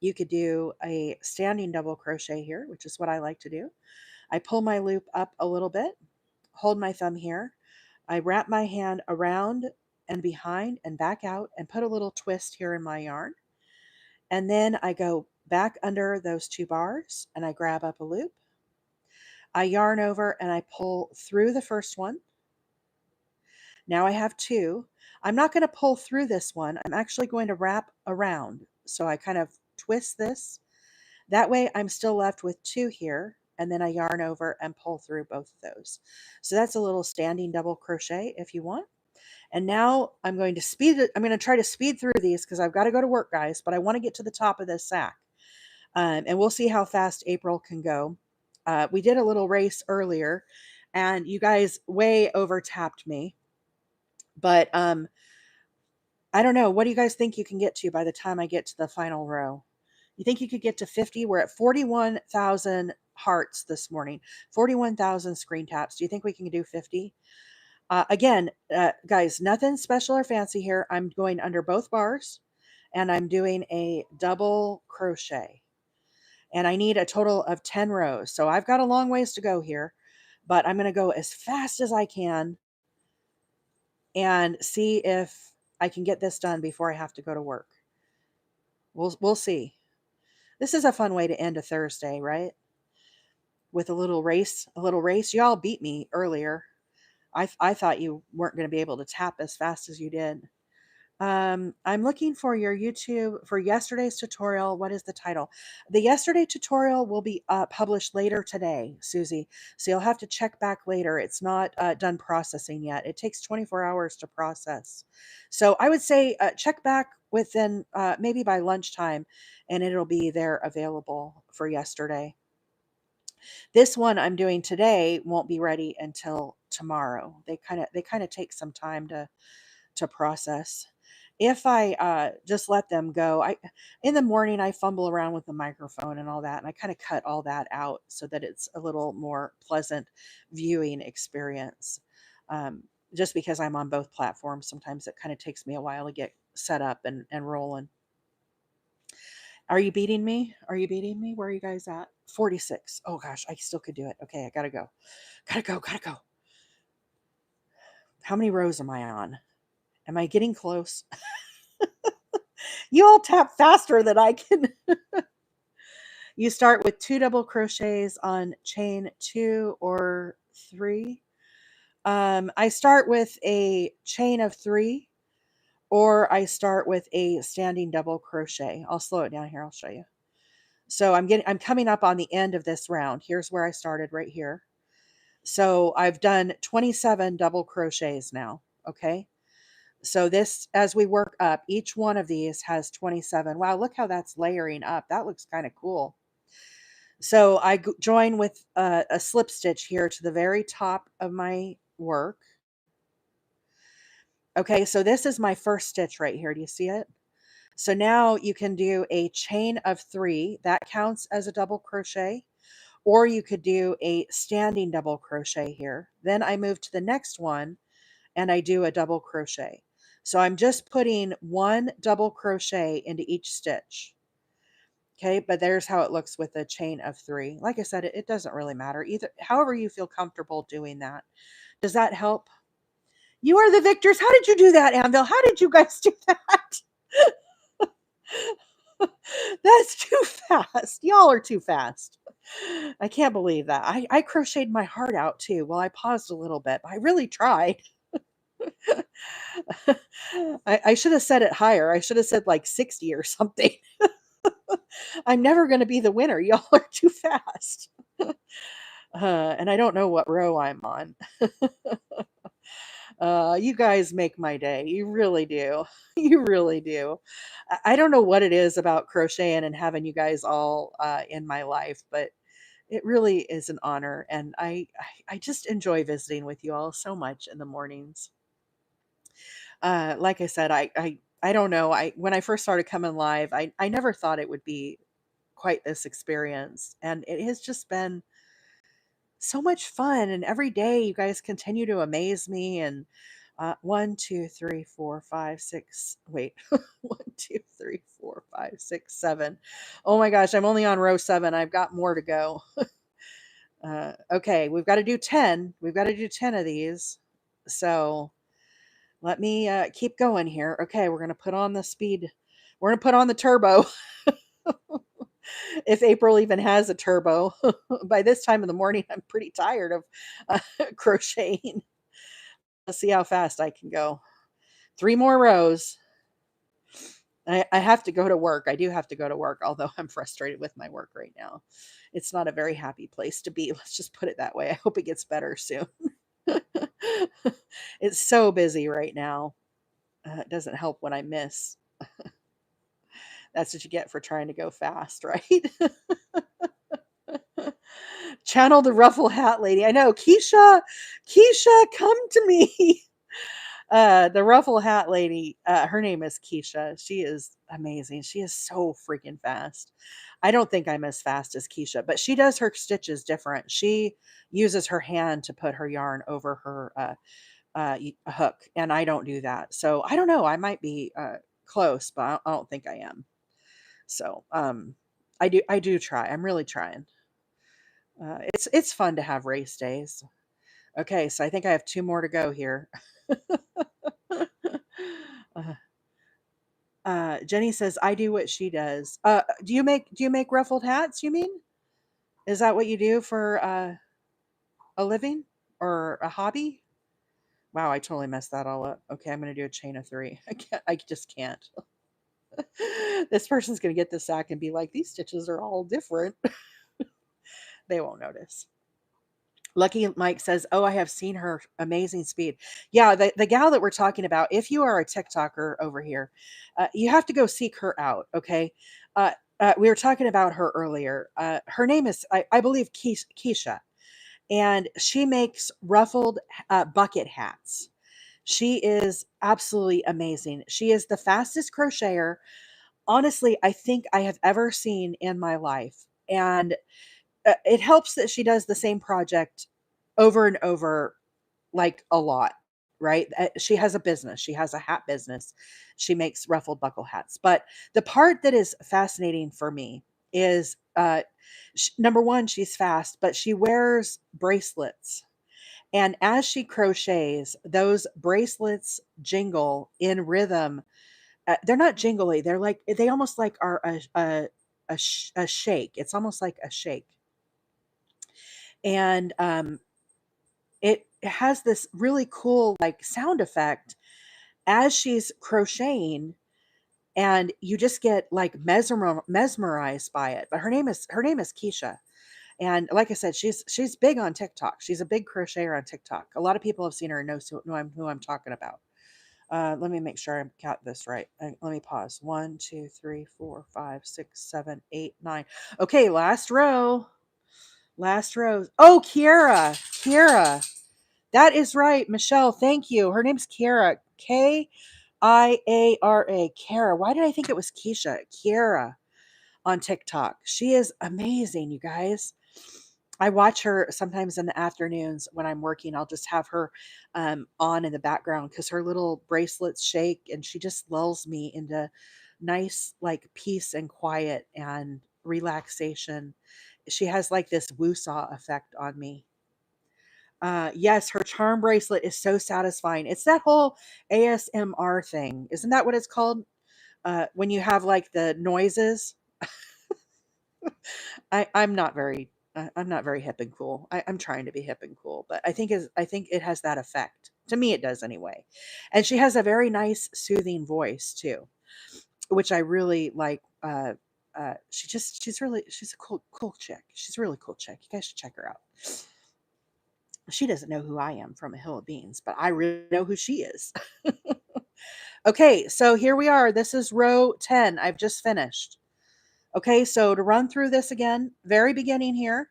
you could do a standing double crochet here, which is what I like to do. I pull my loop up a little bit, hold my thumb here. I wrap my hand around and behind and back out and put a little twist here in my yarn. And then I go back under those 2 bars and I grab up a loop. I yarn over and I pull through the first one. Now I have 2. I'm not going to pull through this one. I'm actually going to wrap around. So I kind of twist this. That way I'm still left with 2 here, and then I yarn over and pull through both of those. So that's a little standing double crochet if you want. And now I'm going to speed it. I'm going to try to speed through these because I've got to go to work, guys, but I want to get to the top of this sack. And we'll see how fast April can go. We did a little race earlier, and you guys way over tapped me. But I don't know. What do you guys think you can get to by the time I get to the final row? You think you could get to 50? We're at 41,000 hearts this morning, 41,000 screen taps. Do you think we can do 50? Again, guys, nothing special or fancy here. I'm going under both bars and I'm doing a double crochet. And I need a total of 10 rows. So I've got a long ways to go here, but I'm going to go as fast as I can and see if I can get this done before I have to go to work. We'll see. This is a fun way to end a Thursday, right? With a little race, Y'all beat me earlier. I thought you weren't going to be able to tap as fast as you did. I'm looking for your YouTube for yesterday's tutorial. What is the title? The yesterday tutorial will be published later today, Susie. So you'll have to check back later. It's not done processing yet. It takes 24 hours to process. So I would say check back within maybe by lunchtime, and it'll be there available for yesterday. This one I'm doing today won't be ready until tomorrow. They kind of take some time to process. If I just let them go, I in the morning I fumble around with the microphone and all that, and I kind of cut all that out so that it's a little more pleasant viewing experience. just because I'm on both platforms. Sometimes it kind of takes me a while to get set up and rolling. Are you beating me? Are you beating me? Where are you guys at? 46. Oh gosh, I still could do it. Okay, I gotta go. Gotta go, gotta go. How many rows am I on? Am I getting close? You all tap faster than I can. You start with 2 double crochets on chain 2 or 3. I start with a chain of 3, or I start with a standing double crochet. I'll slow it down here. I'll show you. So I'm coming up on the end of this round. Here's where I started right here. So I've done 27 double crochets now. Okay. So this, as we work up, each one of these has 27. Wow, look how that's layering up. That looks kind of cool. So I join with a slip stitch here to the very top of my work. Okay, so this is my first stitch right here. Do you see it? So now you can do a chain of 3. That counts as a double crochet. Or you could do a standing double crochet here. Then I move to the next one and I do a double crochet. So I'm just putting 1 double crochet into each stitch. Okay, but there's how it looks with a chain of 3. Like I said, it doesn't really matter. Either however you feel comfortable doing that. Does that help? You are the victors. How did you do that, Anvil? How did you guys do that? That's too fast. Y'all are too fast. I can't believe that. I crocheted my heart out too. Well, I paused a little bit, but I really tried. I should have said it higher. I should have said like 60 or something. I'm never going to be the winner. Y'all are too fast. And I don't know what row I'm on. You guys make my day. You really do. You really do. I don't know what it is about crocheting and having you guys all in my life, but it really is an honor. And I just enjoy visiting with you all so much in the mornings. Like I said, I don't know. When I first started coming live, I never thought it would be quite this experience. And it has just been so much fun. And every day you guys continue to amaze me. And 1, 2, 3, 4, 5, 6. Wait, 1, 2, 3, 4, 5, 6, 7. Oh my gosh, I'm only on row 7. I've got more to go. Okay, we've got to do 10. We've got to do 10 of these. So let me keep going here. Okay, we're going to put on the speed. We're going to put on the turbo. If April even has a turbo. By this time in the morning, I'm pretty tired of crocheting. Let's see how fast I can go. 3 more rows. I have to go to work. I do have to go to work, although I'm frustrated with my work right now. It's not a very happy place to be. Let's just put it that way. I hope it gets better soon. It's so busy right now. It doesn't help when I miss. That's what you get for trying to go fast, right? Channel the ruffle hat lady. I know. Keisha, come to me. The ruffle hat lady, her name is Keisha. She is amazing. She is so freaking fast. I don't think I'm as fast as Keisha, but she does her stitches different. She uses her hand to put her yarn over her hook, and I don't do that. So I don't know. I might be close, but I don't think I am. So I do try. I'm really trying. It's fun to have race days. Okay, so I think I have 2 more to go here. uh, Jenny says I do what she does. Do you make ruffled hats? You mean? Is that what you do for a living or a hobby? Wow, I totally messed that all up. Okay, I'm gonna do a chain of 3. I can't. I just can't. This person's gonna get the sack and be like, "These stitches are all different." They won't notice. Lucky Mike says, "Oh, I have seen her amazing speed." Yeah, the gal that we're talking about, if you are a TikToker over here, you have to go seek her out, okay? We were talking about her earlier. Her name is, I believe, Keisha, and she makes ruffled bucket hats. She is absolutely amazing. She is the fastest crocheter, honestly, I think I have ever seen in my life. And it helps that she does the same project over and over, like a lot. right? She has a business. She has a hat business. She makes ruffled buckle hats. But the part that is fascinating for me is number one, she's fast, but she wears bracelets. And as she crochets, those bracelets jingle in rhythm. They're not jingly. They're like, they almost like are a shake. It's almost like a shake. And it has this really cool like sound effect as she's crocheting, and you just get like mesmerized by it. But her name is Keisha. And like I said, she's big on TikTok. She's a big crocheter on TikTok. A lot of people have seen her and know who I'm talking about. Let me make sure I got this right. Let me pause. 1, 2, 3, 4, 5, 6, 7, 8, 9. Okay, last row. Last row. Oh, Kiara. Kiara. That is right, Michelle. Thank you. Her name's Kiara. Kiara. Kiara. Why did I think it was Keisha? Kiara on TikTok. She is amazing, you guys. I watch her sometimes in the afternoons when I'm working. I'll just have her on in the background because her little bracelets shake and she just lulls me into nice, like, peace and quiet and relaxation. She has like this woosaw effect on me. Yes, her charm bracelet is so satisfying. It's that whole ASMR thing. Isn't that what it's called? When you have like the noises. I'm not very hip and cool. I'm trying to be hip and cool, but I think it has that effect. To me, it does anyway. And she has a very nice, soothing voice too, which I really like. She's a cool chick. She's a really cool chick. You guys should check her out. She doesn't know who I am from a hill of beans, but I really know who she is. Okay, so here we are. This is row 10. I've just finished. Okay, so to run through this again, very beginning here,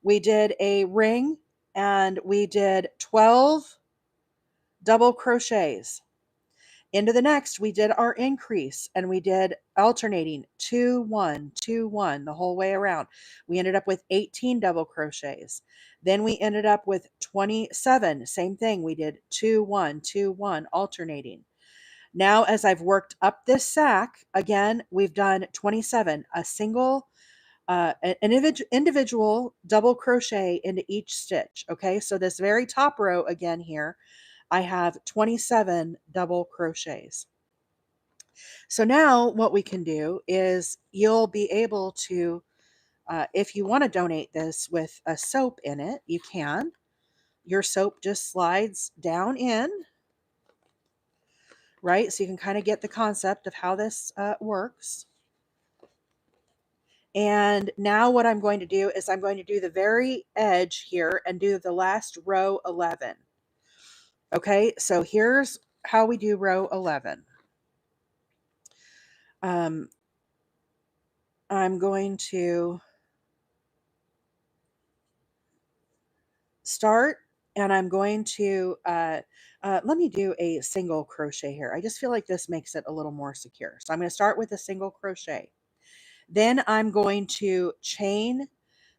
we did a ring and we did 12 double crochets. Into the next, we did our increase and we did alternating 2 1 2 1 the whole way around. We ended up with 18 double crochets. Then we ended up with 27. Same thing. We did 2 1 2 1 alternating. Now, as I've worked up this sack, again, we've done 27, a single, an individual double crochet into each stitch. Okay, so this very top row again here, I have 27 double crochets. So now what we can do is you'll be able to, if you want to donate this with a soap in it, you can. Your soap just slides down in, right? So you can kind of get the concept of how this works. And now what I'm going to do is I'm going to do the very edge here and do the last row 11. Okay, so here's how we do row 11. I'm going to start and I'm going to, let me do a single crochet here. I just feel like this makes it a little more secure. So I'm going to start with a single crochet. Then I'm going to chain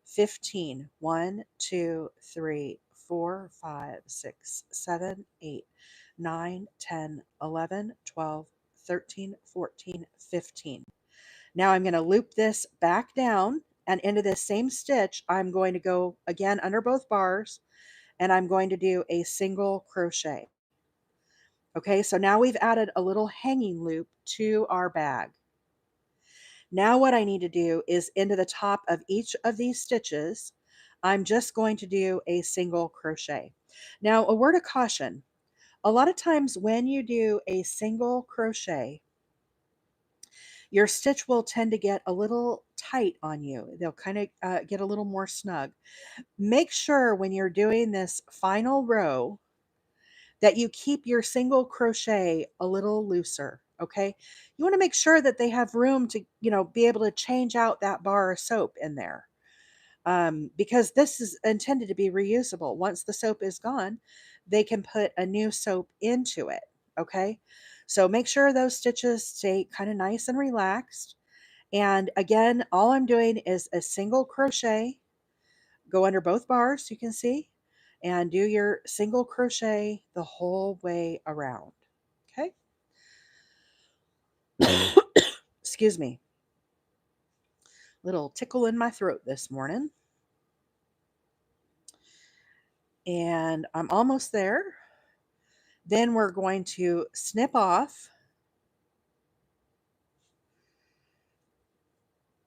15. 1, 2, 3, 4, 5, 6, 7, 8, 9, 10, 11, 12, 13, 14, 15. Now I'm going to loop this back down and into this same stitch. I'm going to go again under both bars and I'm going to do a single crochet. Okay, so now we've added a little hanging loop to our bag. Now what I need to do is into the top of each of these stitches, I'm just going to do a single crochet. Now, a word of caution, a lot of times when you do a single crochet, your stitch will tend to get a little tight on you. They'll kind of get a little more snug. Make sure when you're doing this final row that you keep your single crochet a little looser. Okay. You want to make sure that they have room to, be able to change out that bar of soap in there. Because this is intended to be reusable. Once the soap is gone, they can put a new soap into it. Okay. So make sure those stitches stay kind of nice and relaxed. And again, all I'm doing is a single crochet, go under both bars, you can see, and do your single crochet the whole way around. Okay. Excuse me. Little tickle in my throat this morning. And I'm almost there. Then we're going to snip off.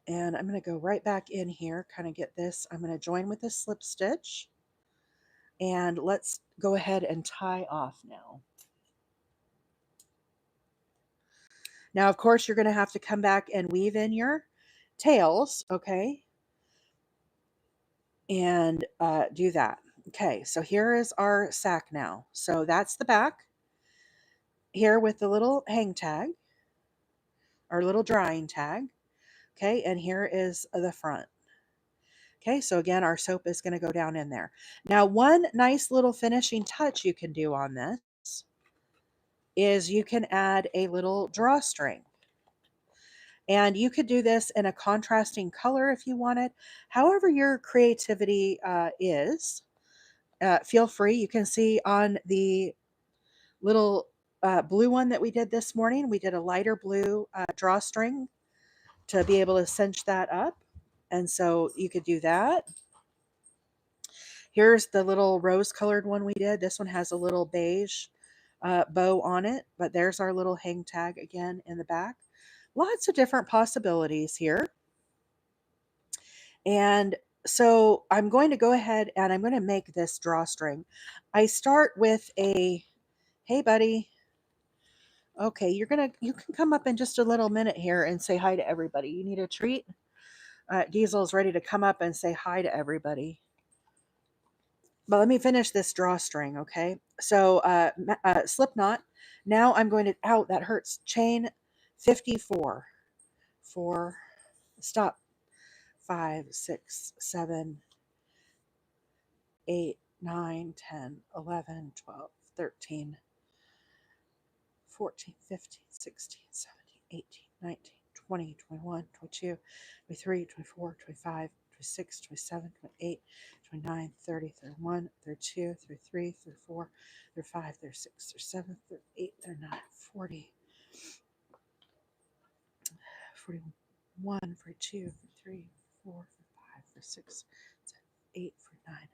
And I'm going to go right back in here, kind of get this. I'm going to join with a slip stitch. And let's go ahead and tie off now. Now, of course, you're going to have to come back and weave in your tails, okay? And do that. Okay, so here is our sack now. So that's the back here with the little hang tag, our little drying tag. Okay, and here is the front. Okay, so again, our soap is going to go down in there. Now, one nice little finishing touch you can do on this is you can add a little drawstring. And you could do this in a contrasting color if you wanted. However your creativity is, feel free. You can see on the little blue one that we did this morning, we did a lighter blue drawstring to be able to cinch that up. And so you could do that. Here's the little rose colored one we did. This one has a little beige bow on it, but there's our little hang tag again in the back. Lots of different possibilities here. And so I'm going to go ahead and I'm going to make this drawstring. I start with a, hey buddy, okay, you can come up in just a little minute here and say hi to everybody. You need a treat? Diesel's ready to come up and say hi to everybody. But let me finish this drawstring, okay? So slip knot. Now I'm going to, ow, that hurts. Chain 54. 4, stop. 5, 6, 7, 8, 9, 10, 11, 12, 13, 14, 15, 16, 17, 18, 19, 20, 21, 22, 23, 24, 25, 26, 27, 28, 29, 30, 31, 32, 33, 34, 35, 36, 37, 38, 39, 40, 41, 42, 43, 44, 45, 46, 8, 49,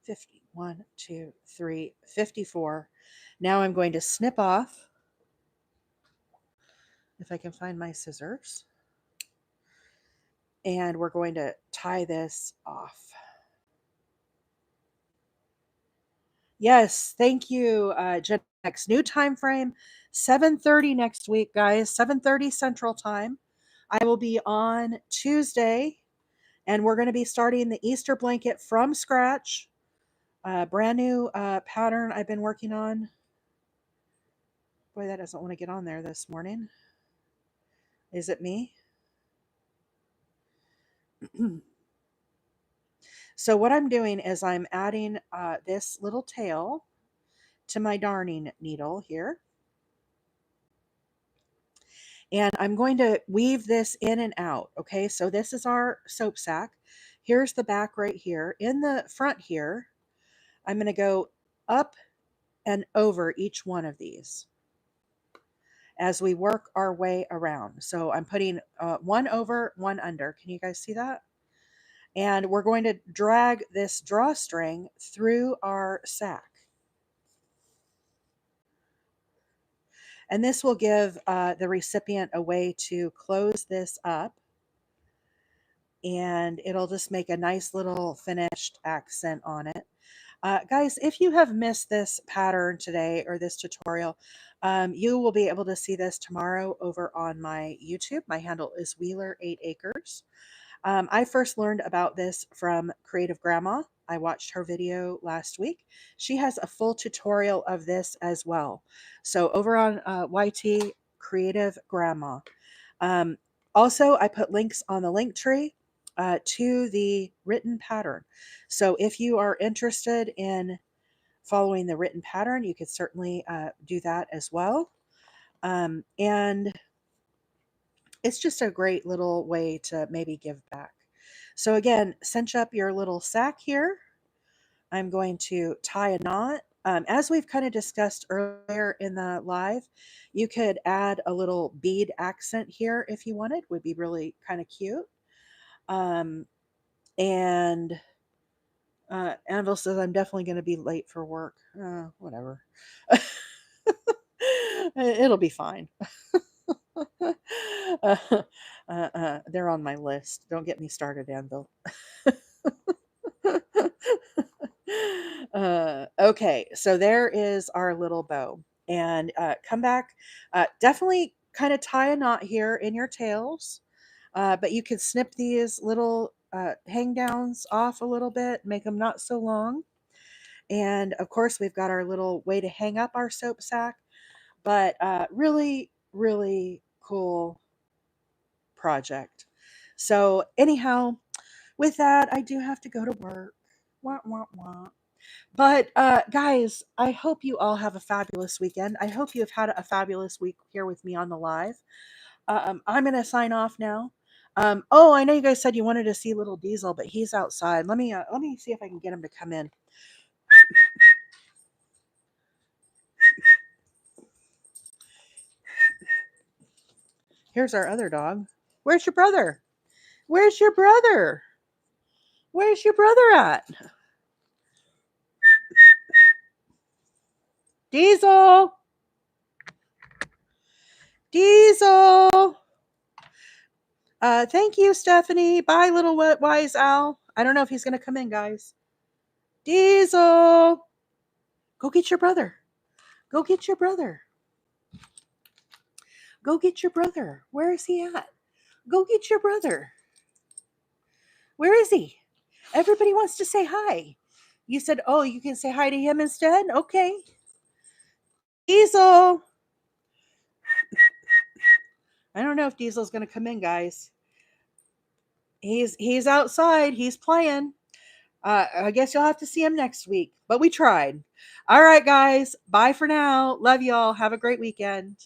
50, 1, 2, 3, 54. Now I'm going to snip off, if I can find my scissors, and we're going to tie this off. Yes, thank you, Gen X. New time frame, 7:30 next week, guys, 7:30 Central Time. I will be on Tuesday, and we're going to be starting the Easter blanket from scratch. Brand new pattern I've been working on. Boy, that doesn't want to get on there this morning. Is it me? So what I'm doing is I'm adding this little tail to my darning needle here. And I'm going to weave this in and out. Okay, so this is our soap sack. Here's the back right here. In the front here, I'm going to go up and over each one of these as we work our way around. So I'm putting one over, one under. Can you guys see that? And we're going to drag this drawstring through our sack. And this will give the recipient a way to close this up, and it'll just make a nice little finished accent on it. Guys, if you have missed this pattern today or this tutorial, you will be able to see this tomorrow over on my YouTube. My handle is Wheeler8Acres. I first learned about this from Creative Grandma. I watched her video last week. She has a full tutorial of this as well. So over on YT Creative Grandma. Also, I put links on the link tree to the written pattern. So if you are interested in following the written pattern, you could certainly do that as well. And it's just a great little way to maybe give back. So again, cinch up your little sack here. I'm going to tie a knot. As we've kind of discussed earlier in the live, you could add a little bead accent here if you wanted, would be really kind of cute. Um, and Anvil says, I'm definitely going to be late for work. Whatever. It'll be fine. uh, they're on my list. Don't get me started, Anvil. Okay, so there is our little bow. And come back. Definitely kind of tie a knot here in your tails. But you can snip these little hang downs off a little bit, make them not so long. And of course, we've got our little way to hang up our soap sack. But really, really cool project. So, anyhow, with that, I do have to go to work. Wah, wah, wah. But guys, I hope you all have a fabulous weekend. I hope you have had a fabulous week here with me on the live. I'm going to sign off now. Oh, I know you guys said you wanted to see little Diesel, but he's outside. Let me see if I can get him to come in. Here's our other dog. Where's your brother? Where's your brother? Where's your brother at? Diesel! Diesel! Thank you, Stephanie. Bye, little wise owl. I don't know if he's going to come in, guys. Diesel! Go get your brother. Go get your brother. Go get your brother. Where is he at? Go get your brother. Where is he? Everybody wants to say hi. You said, oh, you can say hi to him instead? Okay. Diesel. I don't know if Diesel's going to come in, guys. He's outside. He's playing. I guess you'll have to see him next week, but we tried. All right, guys. Bye for now. Love y'all. Have a great weekend.